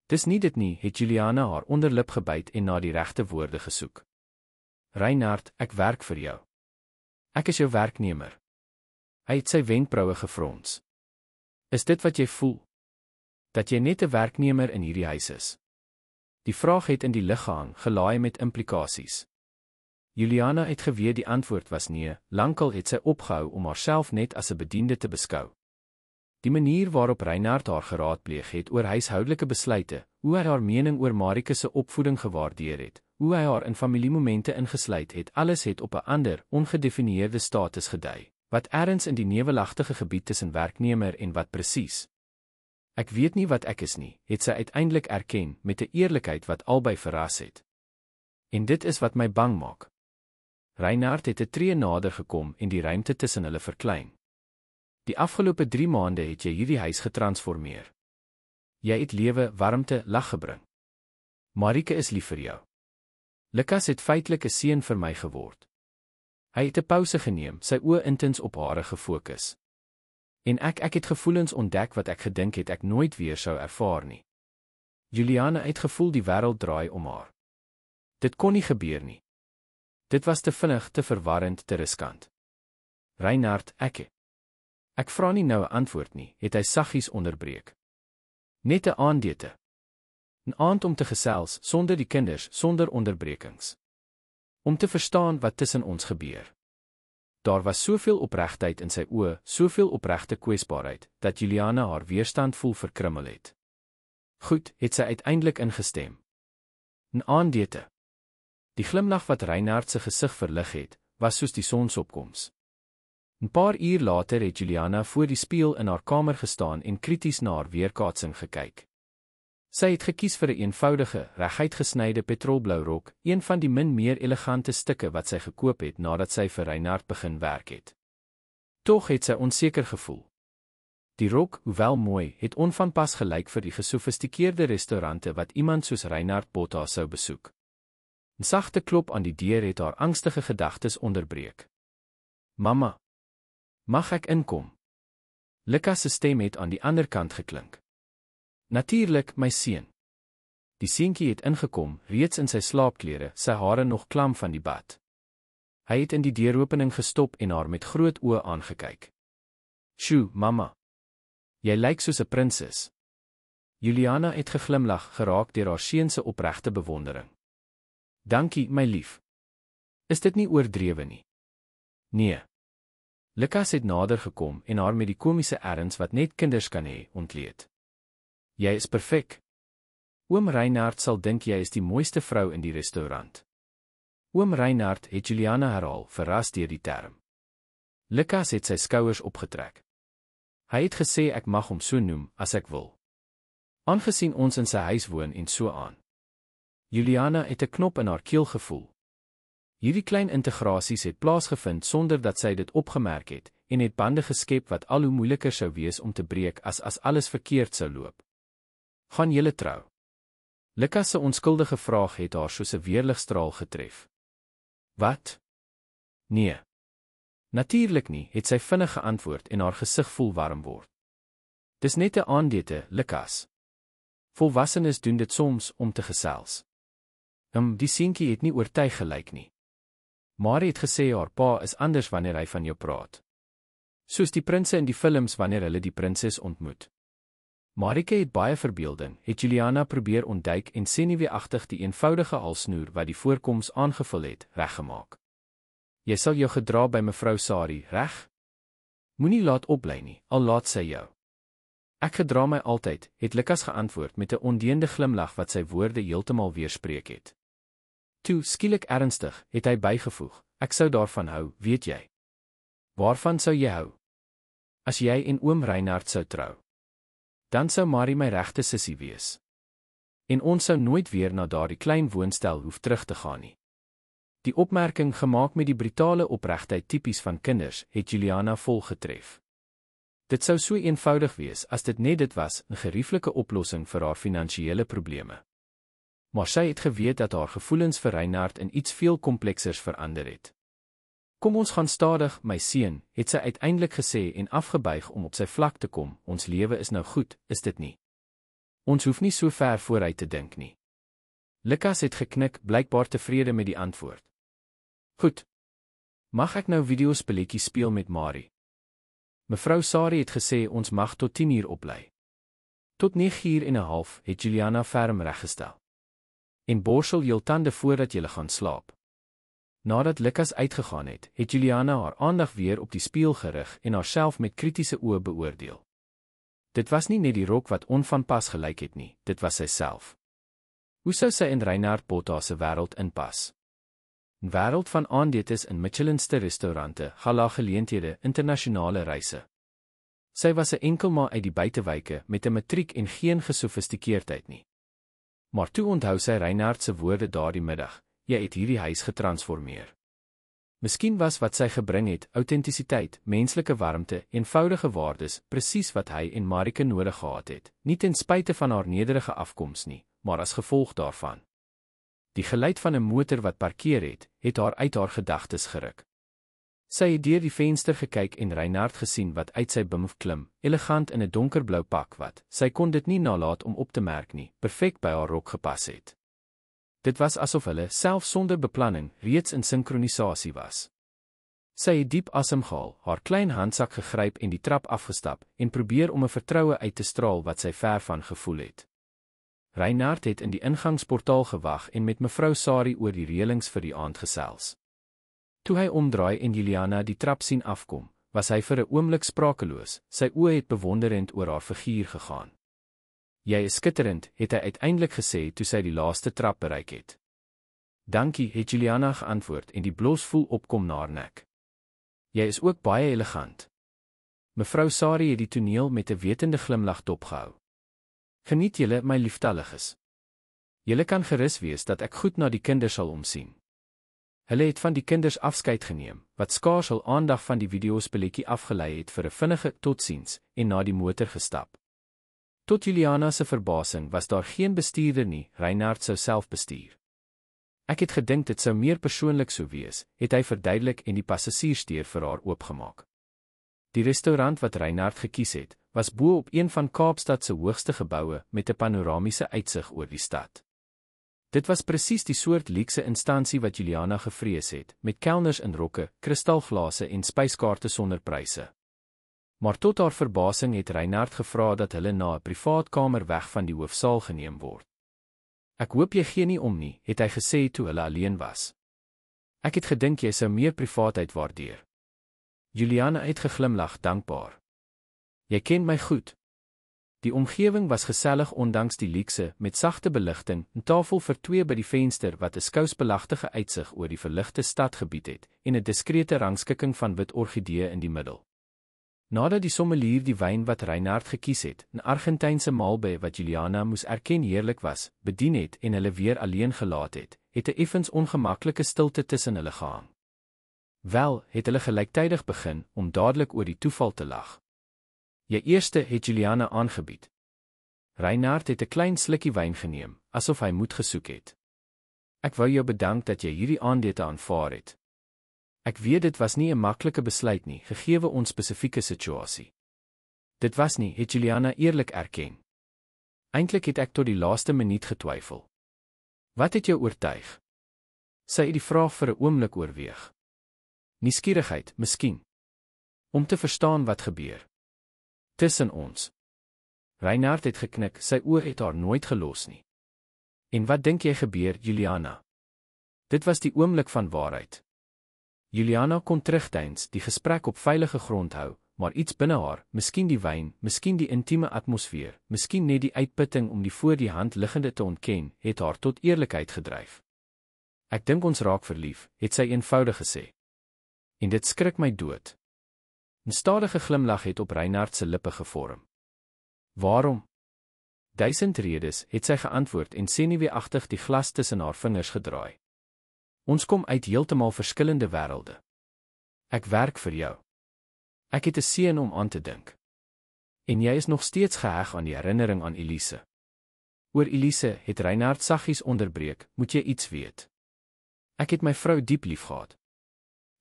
Dis nie dit nie, het Juliana haar onderlip gebyt en na die regte woorde gesoek. Reinhard, ek werk vir jou. Ek is jou werknemer. Hy het sy wenkbroue gefrons. Is dit wat jy voel? Dat jy net 'n werknemer in hierdie huis is? Die vraag het in die lug gehang, gelaai met implikasies. Juliana het geweet die antwoord was nee, lankal het sy opgehou om haarself net as 'n bediende te beskou. Die manier waarop Reinhard haar geraadpleeg het oor huishoudelike besluite, hoe hy haar mening oor Marike se opvoeding gewaardeer het, hoe hy haar in familiemomente ingesluit het, alles het op 'n ander, ongedefinieerde status gedui, wat ergens in die nevelagtige gebied tussen werknemer en wat presies. Ek weet nie wat ek is nie, het sy uiteindelik erken met 'n eerlikheid wat albei verras het. En dit is wat my bang maak. Reinhard het 'n tree nader gekom en die ruimte tussen hulle verklein. Die afgelope 3 maande het jy hierdie huis getransformeer. Jy het lewe, warmte, lag gebring. Marike is lief vir jou. Lukas het feitelik 'n seun vir my geword. Hy het 'n pouse geneem, sy oë intens op haar gefokus. En ek het gevoelens ontdek wat ek gedink het ek nooit weer sou ervaar nie. Juliana het gevoel die wêreld draai om haar. Dit kon nie gebeur nie. Dit was te vinnig, te verwarrend, te riskant. Reinhard, ek vra nie nou 'n antwoord nie, het hy saggies onderbreek. Net 'n aandete. 'n Aand om te gesels, sonder die kinders, sonder onderbrekings. Om te verstaan wat tussen ons gebeur. Daar was soveel opregtheid in sy oë, soveel opregte kwesbaarheid, dat Juliana haar weerstand voel verkrummel het. Goed, het sy uiteindelik ingestem. 'n Aandete. Die glimlag wat Reinhard se gesig verlig het, was soos die sonsopkoms. 'n Paar uur later het Juliana voor die spieël in haar kamer gestaan en krities na haar weerkaatsing gekyk. Sy het gekies vir 'n eenvoudige, reguit gesnyde petrolblou rok, een van die meer elegante stukke wat sy gekoop het nadat sy vir Reinhard begin werk het. Tog het sy onseker gevoel. Die rok, hoewel mooi, het onvanpas gelyk vir die gesofistikeerde restaurante wat iemand soos Reinhard Botha sou besoek. 'n Sagte klop aan die deur het haar angstige gedagtes onderbreek. Mamma, mag ek inkom? Lukas se stem het aan die ander kant geklink. Natuurlik, my seun. Die seentjie het ingekom, reeds in sy slaapklere, sy hare nog klam van die bad. Hy het in die deuropening gestop en haar met groot oë aangekyk. Sjoe, mamma. Jy lyk soos 'n prinses. Juliana het geglimlag, geraak deur haar seun se opregte bewondering. Dankie, my lief. Is dit nie oordrewe nie? Nee. Lukas het nader gekom en haar met die komiese erns wat net kinders kan hê, ontleed. Jy is perfek. Oom Reinhard sal dink jy is die mooiste vrou in die restaurant. Oom Reinhard het Juliana herhaal, verras deur die term. Lukas het sy skouers opgetrek. Hy het gesê ek mag hom so noem as ek wil. Aangesien ons in sy huis woon en so aan. Juliana het 'n knop in haar keel gevoel. Hierdie klein integrasies het plaasgevind sonder dat sy dit opgemerk het en het bande geskep wat al hoe moeiliker sou wees om te breek as alles verkeerd sou loop. Gaan julle trou? Lukas se onskuldige vraag het haar soos 'n weerligstraal getref. Wat? Nee. Natuurlik nie, het sy vinnig geantwoord en haar gesig voel warm word. Dis net 'n aandete, Lukas. Volwassenes doen dit soms om te gesels. Die seentjie het nie oortuig gelyk nie. Mari het gesê haar pa is anders wanneer hy van jou praat. Soos die prinse in die films wanneer hulle die prinses ontmoet. Marike het baie verbeelding, het Juliana probeer ontduik en senuweeagtig die eenvoudige halsnoer wat die voorkoms aangevul het, reggemaak. Jy sal jou gedra by mevrou Sari, reg? Moenie laat opbly nie, al laat sy jou. Ek gedra my altyd, het Lukas geantwoord met 'n ondeende glimlag wat sy woorde heeltemal weerspreek het. Toe, skielik ernstig, het hy bygevoeg, ek sou daarvan hou, weet jy. Waarvan sou jy hou? As jy en oom Reinhard sou trou. Dan sou Marie my regte sussie wees. En ons sou nooit weer na daardie klein woonstel hoef terug te gaan nie. Die opmerking gemaak met die brutale opregtheid tipies van kinders, het Juliana volgetref. Dit sou so eenvoudig wees as dit net dit was, 'n gerieflike oplossing vir haar finansiële probleme. Maar sy het geweet dat haar gevoelens vir Reinhard in iets veel kompleksers verander het. Kom ons gaan stadig, my seun, het sy uiteindelik gesê en afgebuig om op sy vlak te kom, ons lewe is nou goed, is dit nie? Ons hoef nie so ver vooruit te dink nie. Lukas het geknik, blykbaar tevrede met die antwoord. Goed. Mag ek nou videospelletjie speel met Marie? Mevrou Sari het gesê ons mag tot 10 uur opbly. Tot 9 uur en 'n half het Juliana ferm reggestel. En borsel jou tande voordat jy gaan slaap. Nadat Lukas uitgegaan het, het Juliana haar aandag weer op die spieël gerig en haarself met kritiese oë beoordeel. Dit was nie net die rok wat onvanpas gelyk het nie, dit was sy self. Hoe sou sy in Reinhard Botha se wêreld inpas? 'n Wêreld van aandetes in Michelinste restaurante, gala-geleenthede, internasionale reise. Sy was 'n enkelma uit die buitewyke met 'n matriek en geen gesofistikeerdheid nie. Maar toe onthou sy Reinhard se woorde daardie middag, jy het hierdie huis getransformeer. Miskien was wat sy gebring het, autentisiteit, menslike warmte, eenvoudige waardes, presies wat hy en Marike nodig gehad het, nie ten spyte van haar nederige afkoms nie, maar as gevolg daarvan. Die geluid van 'n motor wat parkeer het haar uit haar gedagtes geruk. Sy het deur die venster gekyk en Reinhard gesien wat uit sy bimf klim, elegant in 'n donkerblou pak wat, sy kon dit nie nalat om op te merk nie, perfek by haar rok gepas het. Dit was asof hulle, self sonder beplanning, reeds in sinkronisasie was. Sy het diep asem gehaal, haar klein handsak gegryp en die trap afgestap, en probeer om 'n vertroue uit te straal wat sy ver van gevoel het. Reinhard het in die ingangsportaal gewag en met mevrou Sari oor die reëlings vir die aand gesels. Toe hy omdraai en Juliana die trap sien afkom, was hy vir 'n oomblik sprakeloos, sy oë het bewonderend oor haar figuur gegaan. Jy is skitterend, het hy uiteindelik gesê toe sy die laaste trap bereik het. Dankie, het Juliana geantwoord en die blos voel opkom na haar nek. Jy is ook baie elegant. Mevrou Sari het die toneel met 'n wetende glimlag dopgehou. Geniet julle, my liefdaliges. Julle kan gerus wees dat ek goed na die kinders sal omsien. Hulle het van die kinders afskeid geneem, wat skaars hul aandag van die videospelletjie afgelei het vir 'n vinnige totsiens en na die motor gestap. Tot Juliana se verbasing was daar geen bestuurder nie, Reinhard sou self bestuur. Ek het gedink dit sou meer persoonlik sou wees, het hy verduidelik en die passasiersdeur vir haar oopgemaak. Die restaurant wat Reinhard gekies het, was bo op een van Kaapstad se hoogste geboue met 'n panoramiese uitsig oor die stad. Dit was presies die soort luukse instansie wat Juliana gevrees het, met kelners in rokke, kristalglase en spyskaarte sonder pryse. Maar tot haar verbasing het Reinhard gevra dat hulle na 'n privaat kamer weg van die hoofsaal geneem word. Ek hoop jy gee nie om nie, het hy gesê toe hulle alleen was. Ek het gedink jy sou meer privaatheid waardeer. Juliana het geglimlag dankbaar. Jy ken my goed. Die omgewing was gesellig ondanks die luukse, met sagte beligting, 'n tafel vir twee by die venster wat 'n skouspelagtige uitsig oor die verligte stad gebied het, en 'n diskrete rangskikking van wit orgideeë in die middel. Nadat die sommelier die wyn wat Reinhard gekies het, 'n Argentynse Malbec wat Juliana moes erken heerlik was, bedien het en hulle weer alleen gelaat het, het 'n effens ongemaklike stilte tussen hulle gehang. Wel, het hulle gelyktydig begin om dadelik oor die toeval te lag. Jy eerste, het Juliana aangebied. Reinhard het 'n klein slukkie wyn geneem, asof hy moed gesoek het. Ek wou jou bedank dat jy hierdie aandete aanvaar het. Ek weet dit was nie 'n maklike besluit nie, gegee ons spesifieke situasie. Dit was nie, het Juliana eerlik erken. Eintlik het ek tot die laaste minuut getwyfel. Wat het jou oortuig? Sy het die vraag vir 'n oomblik oorweeg. Nuuskierigheid, miskien. Om te verstaan wat gebeur. Tussen ons. Reinhard het geknik, sy oë het haar nooit gelos nie. En wat dink jy gebeur, Juliana? Dit was die oomblik van waarheid. Juliana kon terugdeins, die gesprek op veilige grond hou, maar iets binne haar, miskien die wyn, miskien die intieme atmosfeer, miskien net die uitputting om die voor die hand liggende te ontken, het haar tot eerlikheid gedryf. Ek dink ons raak verlief, het sy eenvoudig gesê. En dit skrik my dood. 'n Stadige glimlag het op Reinhard se lippe gevorm. Waarom? 1000 redes, het sy geantwoord en senuweeagtig die glas tussen haar vingers gedraai. Ons kom uit heeltemal verskillende wêrelde. Ek werk vir jou. Ek het 'n seun om aan te dink. En jy is nog steeds geheg aan die herinnering aan Elise. Oor Elise, het Reinhard saggies onderbreek, moet jy iets weet. Ek het my vrou diep liefgehad.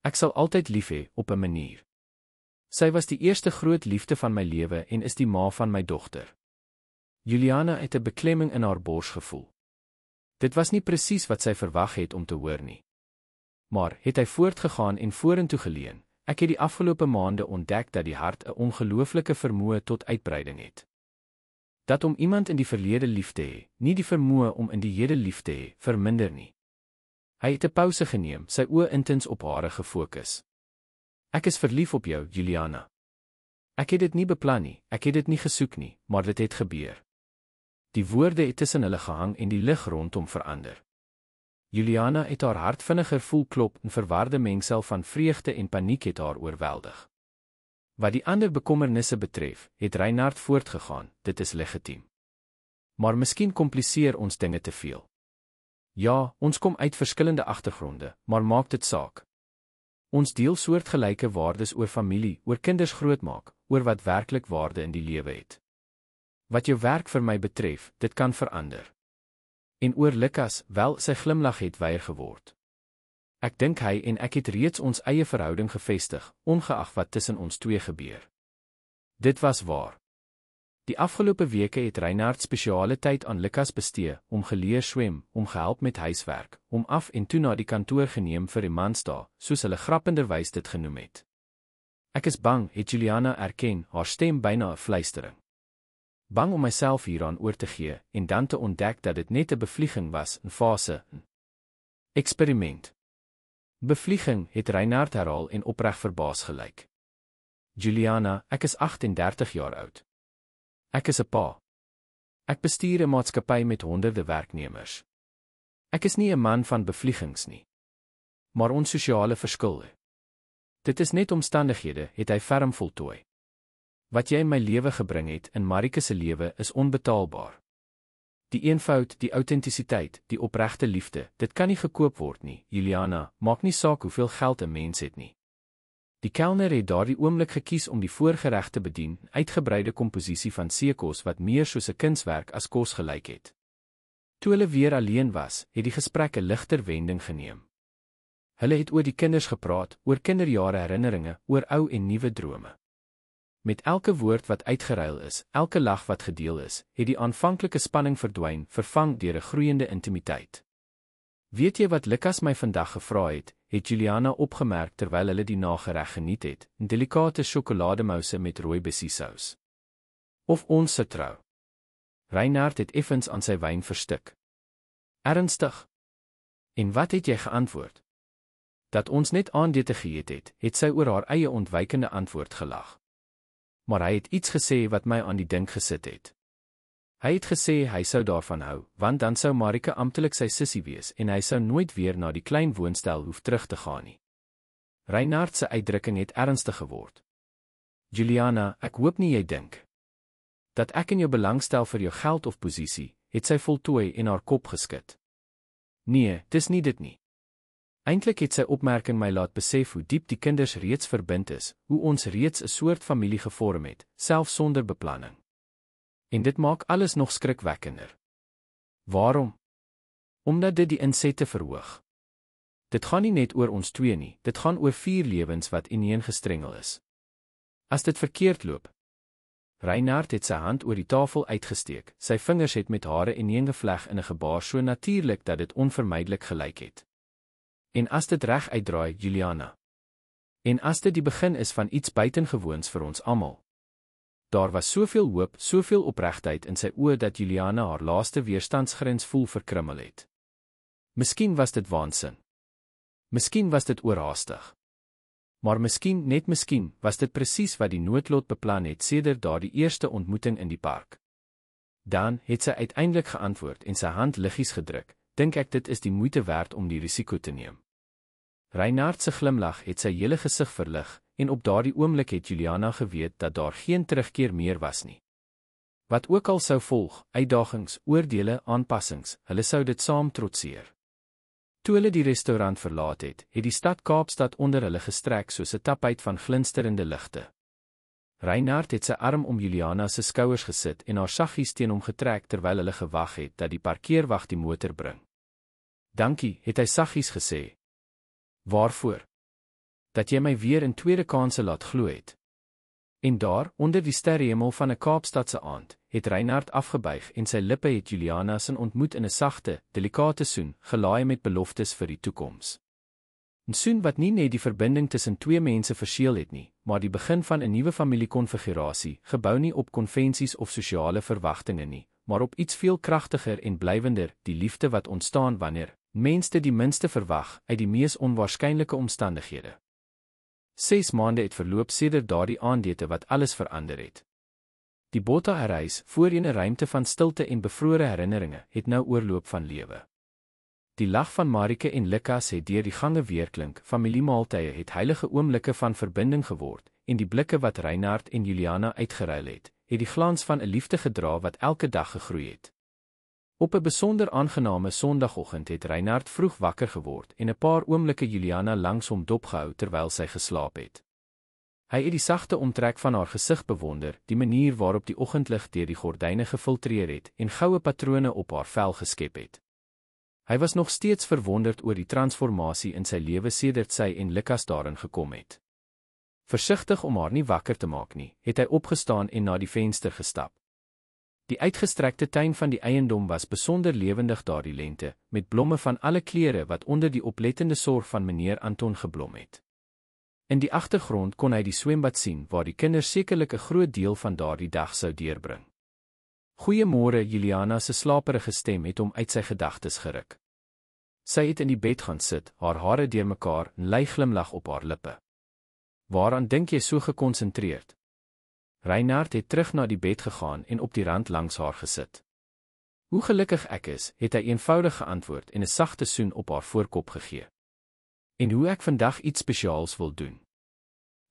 Ek sal altyd lief hê, op 'n manier. Sy was die eerste groot liefde van my lewe en is die ma van my dogter. Juliana het 'n beklemming in haar bors gevoel. Dit was nie presies wat sy verwag het om te hoor nie. Maar, het hy voortgegaan en vorentoe geleun, ek het die afgelope maande ontdek dat die hart 'n ongelooflike vermoë tot uitbreiding het. Dat om iemand in die verlede lief te hê, nie die vermoë om in die hede lief te hê, verminder nie. Hy het 'n pouse geneem, sy oë intens op haar gefokus. Ek is verlief op jou, Juliana. Ek het dit nie beplan nie, ek het dit nie gesoek nie, maar dit het gebeur. Die woorde het tussen hulle gehang en die lig rondom verander. Juliana het haar hart vinniger voel klop en verwarde mengsel van vreugde en paniek het haar oorweldig. Wat die ander bekommernisse betref, het Reinhard voortgegaan, dit is legitiem. Maar miskien kompliseer ons dinge te veel. Ja, ons kom uit verskillende agtergronde, maar maak dit saak. Ons deel soortgelyke waardes oor familie, oor kinders grootmaak, oor wat werklik waarde in die lewe het. Wat jou werk vir my betref, dit kan verander. En oor Lukas, wel, sy glimlag het weier geword. Ek dink hy en ek het reeds ons eie verhouding gevestig, ongeag wat tussen ons twee gebeur. Dit was waar. Die afgelope weke het Reinhard spesiale tyd aan Lukas bestee, om geleer swem, om gehelp met huiswerk, om af en toe na die kantoor geneem vir die mansdae, soos hulle grappenderwys dit genoem het. Ek is bang, het Juliana erken, haar stem byna 'n fluistering. Bang om myself hieraan oor te gee, en dan te ontdek dat dit net 'n bevlieging was, 'n fase, 'n eksperiment. Bevlieging, het Reinhard herhaal en opreg verbaas gelyk. Juliana, ek is 38 jaar oud. Ek is 'n pa. Ek bestuur 'n maatskappy met honderde werknemers. Ek is nie 'n man van bevliegings nie. Maar ons sosiale verskille. Dit is net omstandighede, het hy ferm voltooi. Wat jy in my lewe gebring het, in Marike se lewe, is onbetaalbaar. Die eenvoud, die autentisiteit, die opregte liefde, dit kan nie gekoop word nie, Juliana, maak nie saak hoeveel geld 'n mens het nie. Die kelner het daardie oomblik gekies om die voorgereg te bedien, uitgebreide komposisie van seekos wat meer soos 'n kunswerk as kos gelyk het. Toe hulle weer alleen was, het die gesprek 'n ligter wending geneem. Hulle het oor die kinders gepraat, oor kinderjare herinneringe, oor ou en nuwe drome. Met elke woord wat uitgeruil is, elke lag wat gedeel is, het die aanvanklike spanning verdwyn, vervang deur 'n groeiende intimiteit. Weet jy wat Lukas my vandag gevra het Juliana opgemerk terwyl hulle die nagereg geniet het, 'n delikate sjokolademousse met rooi bessiesous. Of ons se trou. Reinhard het effens aan sy wyn verstik. Ernstig? En wat het jy geantwoord? Dat ons net aandete geëet het sy oor haar eie ontwykende antwoord gelag. Maar hy het iets gesê wat my aan die dink gesit het. Hy het gesê hy sou daarvan hou, want dan sou Marike amptelik sy sussie wees en hy sou nooit weer na die klein woonstel hoef terug te gaan nie. Reinhard se uitdrukking het ernstig geword. Juliana, ek hoop nie jy dink dat ek in jou belangstel vir jou geld of posisie, het sy voltooi en haar kop geskit. Nee, dis nie dit nie. Eintlik het sy opmerking my laat besef hoe diep die kinders reeds verbind is, hoe ons reeds 'n soort familie gevorm het, selfs sonder beplanning. En dit maak alles nog skrikwekkender. Waarom? Omdat dit die insette verhoog. Dit gaan nie net oor ons twee nie, dit gaan oor 4 lewens wat ineengestrengel is. As dit verkeerd loop. Reinhard het sy hand oor die tafel uitgesteek, sy vingers het met hare ineengevleg in 'n gebaar so natuurlik dat dit onvermydelik gelyk het. En as dit reg uitdraai, Juliana. En as dit die begin is van iets buitengewoons vir ons almal. Daar was soveel hoop, soveel opregtheid in sy oë dat Juliana haar laaste weerstandsgrens voel verkrummel het. Miskien was dit waansin. Miskien was dit oorhaastig. Maar miskien, net miskien, was dit presies wat die noodlot beplan het sedert daardie eerste ontmoeting in die park. Dan het sy uiteindelik geantwoord en sy hand liggies gedruk, dink ek dit is die moeite werd om die risiko te neem. Reinhard se glimlag het sy hele gesig verlig, en op daardie oomblik het Juliana geweet dat daar geen terugkeer meer was nie. Wat ook al sou volg, uitdagings, oordele, aanpassings, hulle sou dit saam trotseer. Toe hulle die restaurant verlaat het die stad Kaapstad onder hulle gestrek soos 'n tapuit van glinsterende ligte. Reinhard het sy arm om Juliana se skouers gesit en haar saggies teen hom getrek terwyl hulle gewag het dat die parkeerwag die motor bring. Dankie, het hy saggies gesê. Waarvoor? Dat jy my weer in tweede kanse laat glo het. En daar, onder die sterrehemel van 'n Kaapstadse aand, het Reinhard afgebuig en sy lippe het Juliana se ontmoet in 'n sagte, delikate soen, gelaai met beloftes vir die toekoms. 'n Soen wat nie net die verbinding tussen twee mense verseël het nie, maar die begin van 'n nuwe familiekonfigurasie, gebou nie op konvensies of sosiale verwagtinge nie, maar op iets veel kragtiger en blywender, die liefde wat ontstaan wanneer mense die minste verwag uit die mees onwaarskynlike omstandighede. 6 maande het verloop sedert daardie aandete wat alles verander het. Die Botha-reis, voorheen 'n ruimte van stilte en bevrore herinneringe, het nou oorloop van lewe. Die lag van Marike en Lukas het deur die gange weerklink, familiemaaltye het heilige oomblikke van verbinding geword, en die blikke wat Reinhard en Juliana uitgeruil het die glans van 'n liefde gedra wat elke dag gegroei het. Op 'n besonder aangename Sondagoggend het Reinhard vroeg wakker geword en 'n paar oomblikke Juliana langs hom dopgehou terwyl sy geslaap het. Hy het die sagte omtrek van haar gesig bewonder, die manier waarop die oggendlig deur die gordyne gefiltreer het en goue patrone op haar vel geskep het. Hy was nog steeds verwonderd oor die transformasie in sy lewe sedert sy en Lukas daarin gekom het. Versigtig om haar nie wakker te maak nie, het hy opgestaan en na die venster gestap. Die uitgestrekte tuin van die eiendom was besonder lewendig daardie lente, met blomme van alle kleure wat onder die oplettende sorg van meneer Anton geblom het. In die agtergrond kon hy die swembad sien waar die kinders sekerlik 'n groot deel van daardie dag sou deurbring. Goeiemôre, Juliana se slaperige stem het hom uit sy gedagtes geruk. Sy het in die bed gaan sit, haar hare deurmekaar, 'n ly glimlag op haar lippe. Waaraan dink jy so gekonsentreerd? Reinhard het terug na die bed gegaan en op die rand langs haar gesit. Hoe gelukkig ek is, het hy eenvoudig geantwoord en 'n sagte soen op haar voorkop gegee. En hoe ek vandag iets spesiaals wil doen.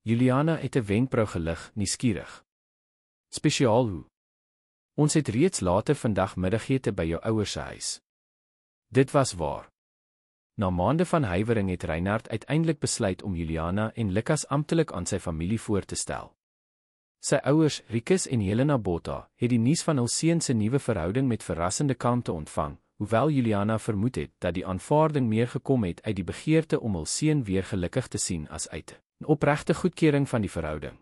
Juliana het 'n wenkbrau gelig, nuuskierig. Spesiaal hoe? Ons het reeds later vandag middagete by jou ouers se huis. Dit was waar. Na maande van huiwering het Reinhard uiteindelik besluit om Juliana en Lukas amptelik aan sy familie voor te stel. Sy ouers, Rikus en Helena Botha, het die nuus van hul seun se nuwe verhouding met verrassende kalmte ontvang, hoewel Juliana vermoed het dat die aanvaarding meer gekom het uit die begeerte om hul seun weer gelukkig te sien as uit 'n opregte goedkeuring van die verhouding.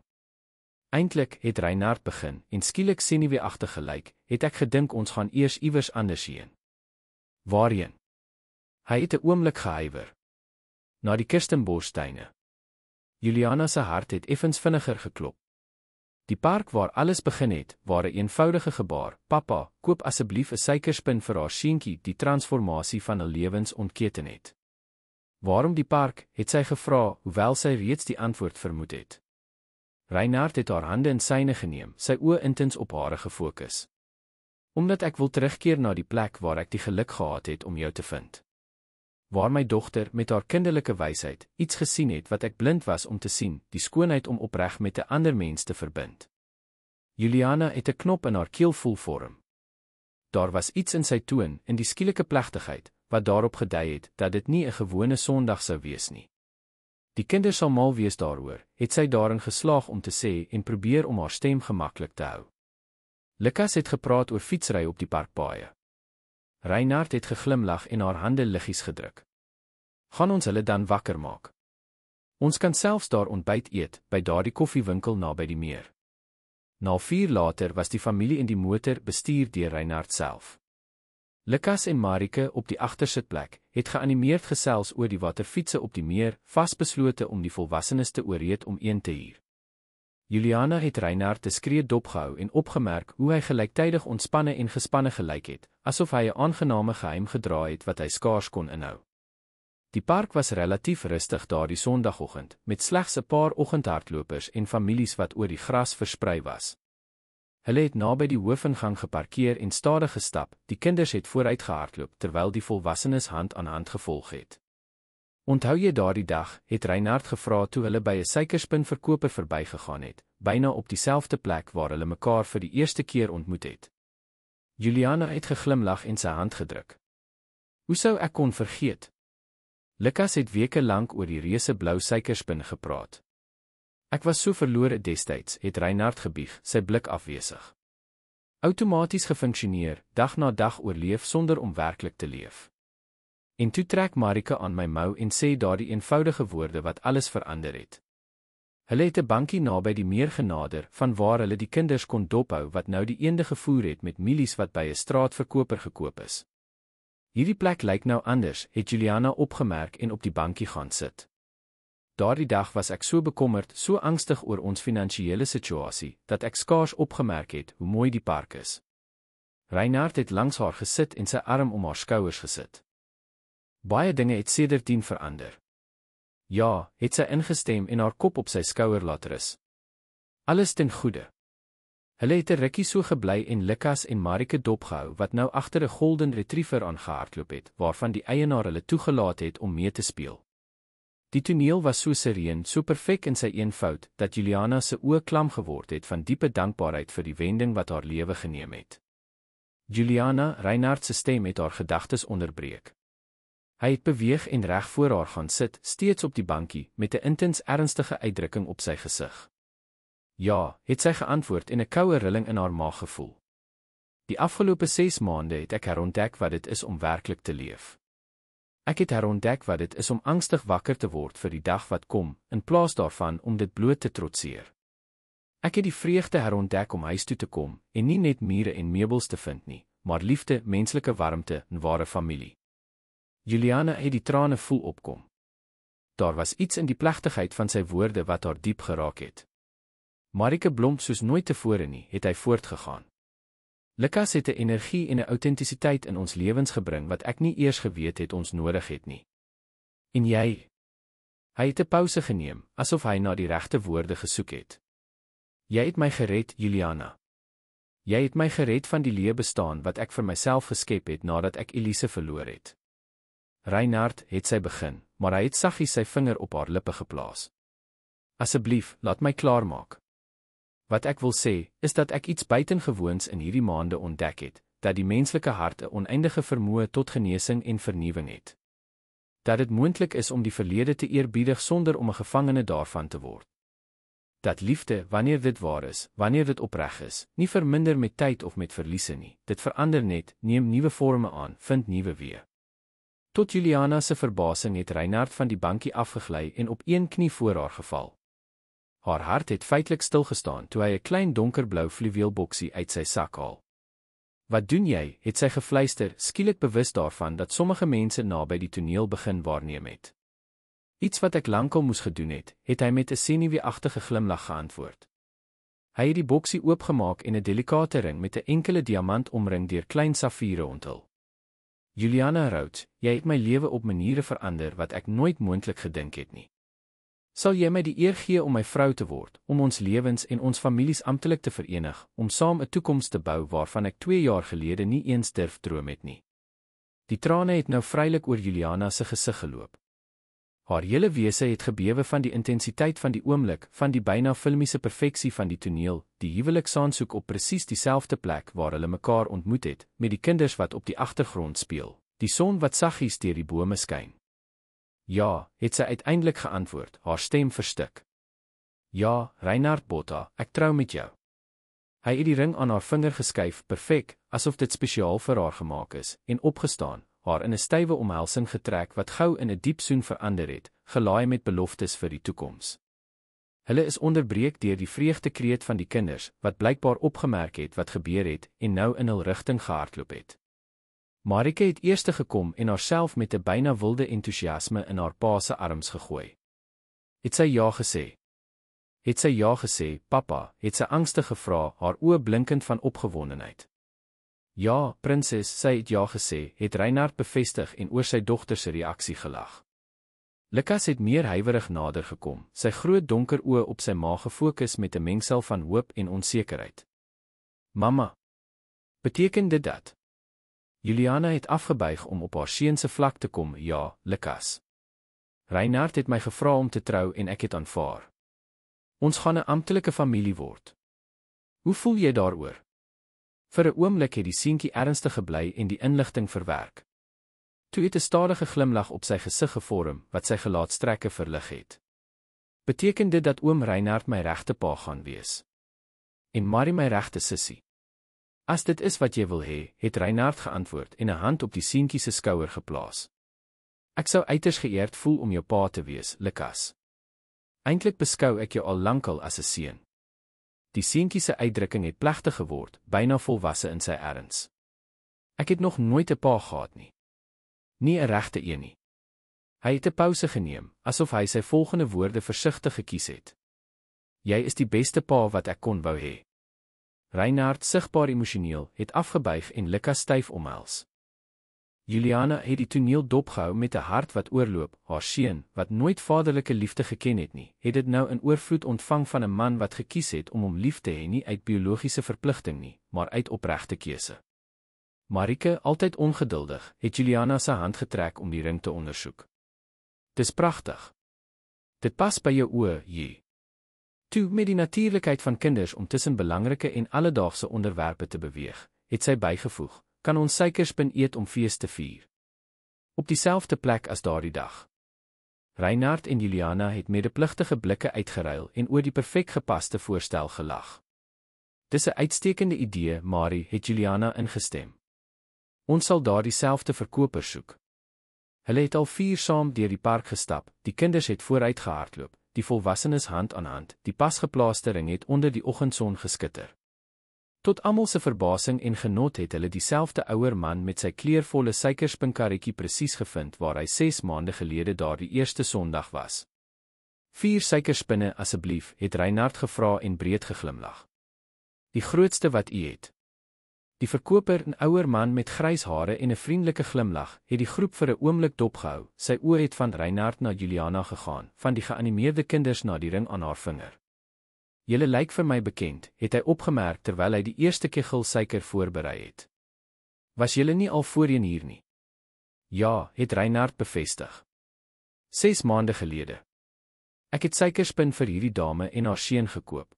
Eintlik het Reinhard begin en skielik senuweeagtig gelyk, het ek gedink ons gaan eers iewers anders heen. Waarheen? Hy het 'n oomblik gehuiwer. Na die Kirstenboschtuine. Juliana se hart het effens vinniger geklop. Die park waar alles begin het, waar 'n eenvoudige gebaar, "Pappa, koop asseblief 'n suikerspin vir haar seentjie," die transformasie van hul lewens ontketen het. Waarom die park, het sy gevra, hoewel sy reeds die antwoord vermoed het. Reinhard het haar hande in syne geneem, sy oë intens op haar gefokus. Omdat ek wil terugkeer na die plek waar ek die geluk gehad het om jou te vind. Waar my dogter met haar kinderlike wysheid iets gesien het wat ek blind was om te sien, die skoonheid om opreg met 'n ander mens te verbind. Juliana het 'n knop in haar keel voel vorm. Daar was iets in sy toon, in die skielike plegtigheid, wat daarop gedui het dat dit nie 'n gewone Sondag sou wees nie. Die kinders sal mal wees daaroor, het sy daarin geslaag om te sê en probeer om haar stem gemaklik te hou. Lukas het gepraat oor fietsry op die parkpaaie. Reinhard het geglimlag en haar hande liggies gedruk. Gaan ons hulle dan wakker maak? Ons kan selfs daar ontbyt eet, by daardie koffiewinkel naby die meer. Na 4 later was die familie in die motor bestuur deur Reinhard self. Lukas en Marike op die agtersitplek het geanimeerd gesels oor die waterfietsse op die meer, vasbeslote om die volwassenes te oorreed om een te huur. Juliana het Reinhard te skree dopgehou en opgemerk hoe hy gelyktydig ontspanne en gespanne gelyk het, asof hy 'n aangename geheim gedra het wat hy skaars kon inhou. Die park was relatief rustig daardie Sondagoggend, met slegs 'n paar oggendhardlopers en families wat oor die gras versprei was. Hulle het naby die hoofingang geparkeer en stadig gestap, die kinders het vooruit gehardloop terwyl die volwassenes hand aan hand gevolg het. Onthou jy daardie dag, het Reinhard gevra toe hulle by 'n suikerspinverkoper verbygegaan het, byna op dieselfde plek waar hulle mekaar vir die eerste keer ontmoet het. Juliana het geglimlag en sy hand gedruk. Hoe sou ek kon vergeet? Lukas het weke lank oor die reuse blou suikerspin gepraat. Ek was so verlore destyds, het Reinhard gebieg, sy blik afwesig. Outomaties gefunksioneer, dag na dag oorleef sonder om werklik te leef. En toe trek Marike aan my mou en sê daardie eenvoudige woorde wat alles verander het. Hulle het 'n bankie naby die meer genader, van waar hulle die kinders kon dophou wat nou die eende gevoer het met mielies wat by 'n straatverkoper gekoop is. Hierdie plek lyk nou anders, het Juliana opgemerk en op die bankie gaan sit. Daardie dag was ek so bekommerd, so angstig oor ons finansiële situasie, dat ek skaars opgemerk het hoe mooi die park is. Reinhard het langs haar gesit en sy arm om haar skouers gesit. Baie dinge het sedertdien verander. Ja, het sy ingestem en haar kop op sy skouer laat rus. Alles ten goeie. Hulle het 'n rukkie so gebly en Lukas en Marike dopgehou wat nou agter 'n golden retriever aangehardloop het, waarvan die eienaar hulle toegelaat het om mee te speel. Die toneel was so sereen, so perfek in sy eenvoud, dat Juliana se oë klam geword het van diepe dankbaarheid vir die wending wat haar lewe geneem het. Juliana, Reinhard se stem het haar gedagtes onderbreek. Hy het beweeg en reg voor haar gaan sit, steeds op die bankie, met 'n intens ernstige uitdrukking op sy gesig. Ja, het sy geantwoord en 'n koue rilling in haar maag gevoel. Die afgelope 6 maande het ek herontdek wat dit is om werklik te leef. Ek het herontdek wat dit is om angstig wakker te word vir die dag wat kom, in plaas daarvan om dit bloot te trotseer. Ek het die vreugde herontdek om huis toe te kom, en nie net mure en meubels te vind nie, maar liefde, menslike warmte en ware familie. Juliana het die trane voel opkom. Daar was iets in die plegtigheid van sy woorde wat haar diep geraak het. Marike blom soos nooit tevore nie, het hy voortgegaan. Lukas het 'n energie en 'n autentisiteit in ons lewens gebring wat ek nie eers geweet het ons nodig het nie. En jy? Hy het 'n pouse geneem, asof hy na die regte woorde gesoek het. Jy het my gered, Juliana. Jy het my gered van die leë bestaan wat ek vir myself geskep het nadat ek Elise verloor het. Reinhard het sy begin, maar hy het saggies sy vinger op haar lippe geplaas. Asseblief, laat my klaarmaak. Wat ek wil sê, is dat ek iets buitengewoons in hierdie maande ontdek het, dat die menslike hart 'n oneindige vermoë tot genesing en vernuwing het. Dat dit moontlik is om die verlede te eerbiedig sonder om 'n gevangene daarvan te word. Dat liefde, wanneer dit waar is, wanneer dit opreg is, nie verminder met tyd of met verliese nie, dit verander net, neem nuwe vorme aan, vind nuwe weë. Tot Juliana se verbasing het Reinhard van die bankie afgegly en op een knie voor haar geval. Haar hart het feitelik stilgestaan toe hy 'n klein donkerblou fluweelboksie uit sy sak haal. Wat doen jy, het sy gefluister, skielik bewus daarvan dat sommige mense naby die toneel begin waarneem het. Iets wat ek lankal moes gedoen het hy met 'n senuweeagtige glimlag geantwoord. Hy het die boksie oopgemaak en 'n delikate ring met 'n enkele diamant omring deur klein safiere onthul. Juliana Rhodes, jy het my lewe op maniere verander wat ek nooit moontlik gedink het nie. Sal jy my die eer gee om my vrou te word, om ons lewens en ons families amptelik te verenig, om saam 'n toekoms te bou waarvan ek 2 jaar gelede nie eens durf droom het nie. Die trane het nou vrylik oor Juliana se gesig geloop. Haar hele wese het gebewe van die intensiteit van die oomblik, van die byna filmiese perfeksie van die toneel, die huweliksaansoek op presies dieselfde plek waar hulle mekaar ontmoet het, met die kinders wat op die agtergrond speel, die son wat saggies deur die bome skyn. Ja, het sy uiteindelik geantwoord, haar stem verstik. Ja, Reinhard Botha, ek trou met jou. Hy het die ring aan haar vinger geskuif, perfek, asof dit spesiaal vir haar gemaak is, en opgestaan, haar in 'n stywe omhelsing getrek wat gou in 'n diep soen verander het, gelaai met beloftes vir die toekoms. Hulle is onderbreek deur die vreugdekreet van die kinders, wat blykbaar opgemerk het wat gebeur het, en nou in hul rigting gehardloop het. Marike het eerste gekom en haarself met 'n byna wilde entoesiasme in haar pa se arms gegooi. Het sy ja gesê? Het sy ja gesê, pappa, het sy angstig gevra, haar oë blinkend van opgewondenheid. Ja, prinses, sy het ja gesê, het Reinhard bevestig en oor sy dogter se reaksie gelag. Lukas het meer huiwerig nader gekom, sy groot donker oë op sy ma gefokus met 'n mengsel van hoop en onsekerheid. Mamma, beteken dit dat? Juliana het afgebuig om op haar seun se vlak te kom, ja, Lukas. Reinhard het my gevra om te trou en ek het aanvaar. Ons gaan 'n amptelike familie word. Hoe voel jy daaroor? Vir 'n oomblik het die seentjie ernstig gebly en die inligting verwerk. Toe het 'n stadige glimlag op sy gesig gevorm, wat sy gelaatstrekke verlig het. Beteken dit dat oom Reinhard my regte pa gaan wees? En Marie my regte sussie? As dit is wat jy wil hê, het Reinhard geantwoord en 'n hand op die seentjie se skouer geplaas. Ek sou uiters geëerd voel om jou pa te wees, Lukas. Eintlik beskou ek jou al lankal as 'n seun. Die seentjie se uitdrukking het plegtig geword, byna volwasse in sy erns. Ek het nog nooit 'n pa gehad nie. Nie 'n regte een nie. Hy het 'n pouse geneem, asof hy sy volgende woorde versigtig gekies het. Jy is die beste pa wat ek kon wou hê. Reinhard, sigbaar emosioneel, het afgebuig en Lukas styf omhels. Juliana het die toneel dopgehou met 'n hart wat oorloop, haar seun, wat nooit vaderlike liefde geken het nie, het dit nou in oorvloed ontvang van 'n man wat gekies het om hom lief te hê nie uit biologiese verpligting nie, maar uit opregte keuse. Marike, altyd ongeduldig, het Juliana se hand getrek om die ring te ondersoek. Dis pragtig. Dit pas by jou oë, jy. Toe, met die natuurlikheid van kinders om tussen belangrike en alledaagse onderwerpe te beweeg, het sy bygevoeg, kan ons suikerspin eet om fees te vier. Op dieselfde plek as daardie dag. Reinhard en Juliana het medepligtige blikke uitgeruil en oor die perfek gepaste voorstel gelag. Dis 'n uitstekende idee, Marie, het Juliana ingestem. Ons sal daar dieselfde verkoper soek. Hulle het al 4 saam deur die park gestap, die kinders het vooruit gehardloop, die volwassenes hand aan hand, die pasgeplaaste ring het onder die oggendson geskitter. Tot almal se verbasing en genot het hulle dieselfde ouer man met sy kleurvolle suikerspinkarretjie presies gevind waar hy 6 maande gelede daardie eerste Sondag was. 4 suikerspinne asseblief, het Reinhard gevra en breed geglimlag. Die grootste wat u het. Die verkoper, 'n ouer man met grys hare en 'n vriendelike glimlag, het die groep vir 'n oomblik dopgehou. Sy oë het van Reinhard na Juliana gegaan, van die geanimeerde kinders na die ring aan haar vinger. Julle lyk vir my bekend, het hy opgemerk terwyl hy die eerste kegel suiker voorberei het. Was julle nie al voorheen hier nie? Ja, het Reinhard bevestig. 6 maande gelede. Ek het suikerspin vir hierdie dame en haar seun gekoop.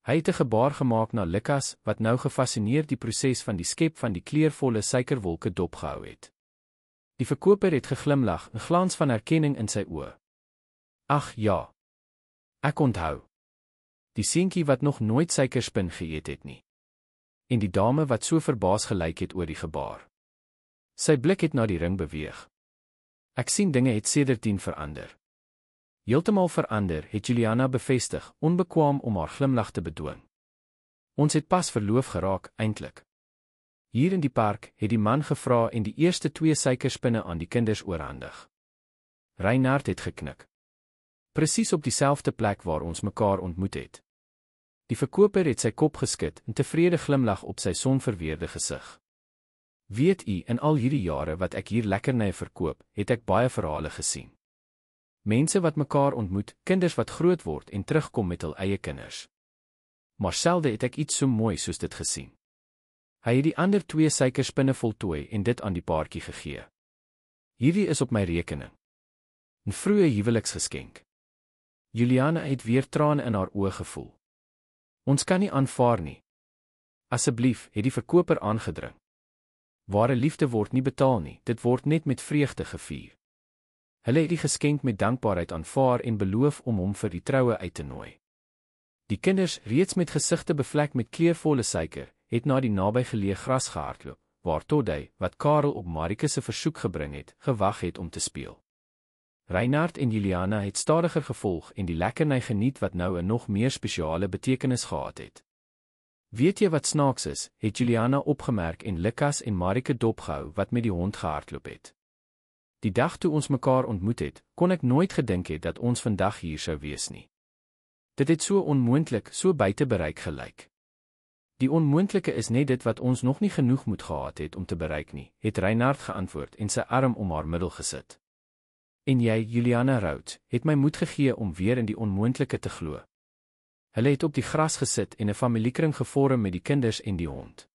Hy het 'n gebaar gemaak na Lukas, wat nou gefassineerd die proses van die skep van die kleurvolle suikerwolke dopgehou het. Die verkoper het geglimlag, 'n glans van erkenning in sy oë. Ag ja. Ek onthou. Die seentjie wat nog nooit suikerspin geëet het nie. En die dame wat so verbaas gelyk het oor die gebaar. Sy blik het na die ring beweeg. Ek sien dinge het sedertdien verander. Heeltemal verander, het Juliana bevestig, onbekwaam om haar glimlag te bedwing. Ons het pas verloof geraak, eintlik. Hier in die park het die man gevra en die eerste 2 suikerspinne aan die kinders oorhandig. Reinhard het geknik. Presies op dieselfde plek waar ons mekaar ontmoet het. Die verkoper het sy kop geskit, 'n tevrede glimlag op sy sonverweerde gesig. Weet u, in al hierdie jare wat ek hier lekkernye verkoop, het ek baie verhale gesien. Mense wat mekaar ontmoet, kinders wat groot word en terugkom met hul eie kinders. Maar selde het ek iets so mooi soos dit gesien. Hy het die ander 2 suikerspinne voltooi en dit aan die paartjie gegee. Hierdie is op my rekening. 'n Vroeë huweliksgeskenk. Juliana het weer trane in haar oë gevoel. Ons kan nie aanvaar nie. Asseblief, het die verkoper aangedring. Ware liefde word nie betaal nie, dit word net met vreugde gevier. Hulle het die geskenk met dankbaarheid aanvaar en beloof om hom vir die troue uit te nooi. Die kinders, reeds met gesigte bevlek met kleurvolle suiker, het na die nabygeleë gras gehardloop, waar Toddy, wat Karel op Marike se versoek gebring het, gewag het om te speel. Reinhard en Juliana het stadiger gevolg en die lekkerny geniet wat nou 'n nog meer spesiale betekenis gehad het. Weet jy wat snaaks is, het Juliana opgemerk en Lukas en Marike dopgehou wat met die hond gehardloop het. Die dag toe ons mekaar ontmoet het, kon ek nooit gedink het dat ons vandag hier sou wees nie. Dit het so onmoontlik, so buite bereik gelyk. Die onmoontlike is net dit wat ons nog nie genoeg moet gehad het om te bereik nie, het Reinhard geantwoord en sy arm om haar middel gesit. En jy, Juliana Rhodes, het my moed gegee om weer in die onmoontlike te glo. Hulle het op die gras gesit en 'n familiekring gevorm met die kinders en die hond.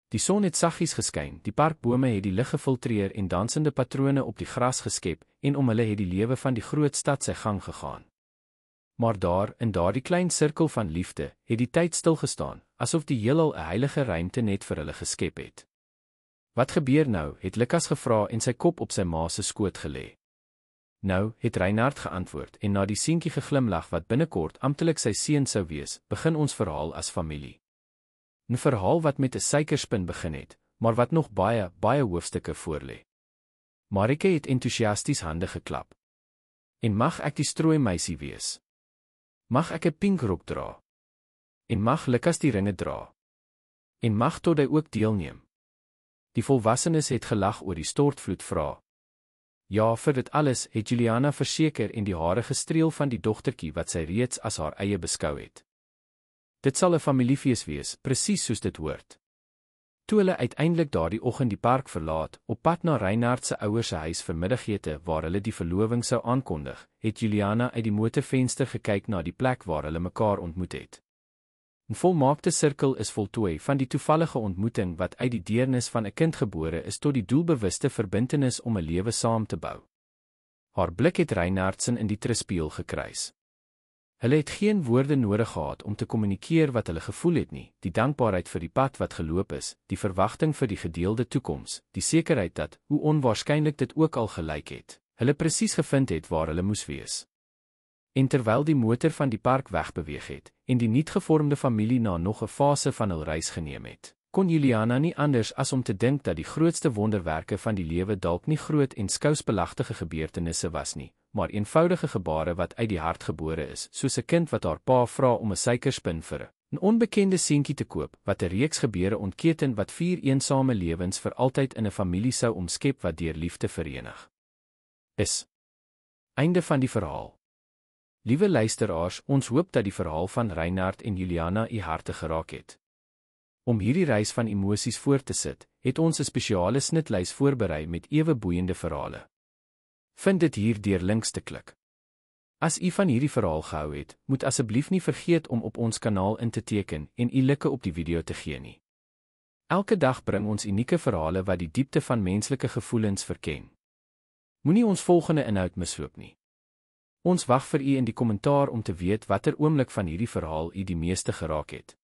Die son het saggies geskyn, die parkbome het die lig gefiltreer en dansende patrone op die gras geskep, en om hulle het die lewe van die groot stad sy gang gegaan. Maar daar, in daardie klein sirkel van liefde, het die tyd stilgestaan, asof die heelal 'n heilige ruimte net vir hulle geskep het. Wat gebeur nou, het Lukas gevra en sy kop op sy ma se skoot gelê. Nou, het Reinhard geantwoord en na die seentjie geglimlag wat binnekort amptelik sy seun sou wees, begin ons verhaal as familie. 'n Verhaal wat met 'n suikerspin begin het, maar wat nog baie hoofstukke voorlê. Marike het entoesiasties hande geklap. En mag ek die strooi meisie wees? Mag ek 'n pink rok dra? En mag Lukas die ringe dra? En mag Toddy ook deelneem? Die volwassenes het gelag oor die stortvloed vra. Ja, vir dit alles het Juliana verseker en die hare gestreel van die dogtertjie wat sy reeds as haar eie beskou het. Dit sal 'n familiefees wees, presies soos dit hoort. Toe hulle uiteindelik daardie oggend die park verlaat, op pad na Reinhard se ouers se huis vir middagete waar hulle die verloving sou aankondig, het Juliana uit die motorvenster gekyk na die plek waar hulle mekaar ontmoet het. 'n Volmaakte sirkel is voltooi van die toevallige ontmoeting wat uit die deernis van 'n kind gebore is tot die doelbewuste verbintenis om 'n lewe saam te bou. Haar blik het Reinhard se in die terspieël gekruis. Hulle het geen woorde nodig gehad om te kommunikeer wat hulle gevoel het nie, die dankbaarheid vir die pad wat geloop is, die verwagting vir die gedeelde toekoms, die sekerheid dat, hoe onwaarskynlik dit ook al gelyk het, hulle presies gevind het waar hulle moes wees. En terwyl die motor van die park wegbeweeg het, en die nuutgevormde familie na nog 'n fase van hul reis geneem het, kon Juliana nie anders as om te dink dat die grootste wonderwerke van die lewe dalk nie groot en skouspelagtige gebeurtenisse was nie, maar eenvoudige gebare wat uit die hart gebore is, soos 'n kind wat haar pa vra om 'n suikerspin vir 'n onbekende seentjie te koop, wat 'n reeks gebeure ontketen wat 4 eensame lewens vir altyd in 'n familie sou omskep wat deur liefde verenig is. Einde van die verhaal. Liewe luisteraars, ons hoop dat die verhaal van Reinhard en Juliana u harte geraak het. Om hierdie reis van emosies voort te sit, het ons 'n spesiale snitlys voorberei met ewe boeiende verhale. Vind dit hier deur links te klik. As u van hierdie verhaal gehou het, moet asseblief nie vergeet om op ons kanaal in te teken en u like op die video te gee nie. Elke dag bring ons unieke verhale wat die diepte van menslike gevoelens verken. Moenie ons volgende inhoud misloop nie. Ons wag vir u in die kommentaar om te weet watter oomblik van hierdie verhaal u die meeste geraak het.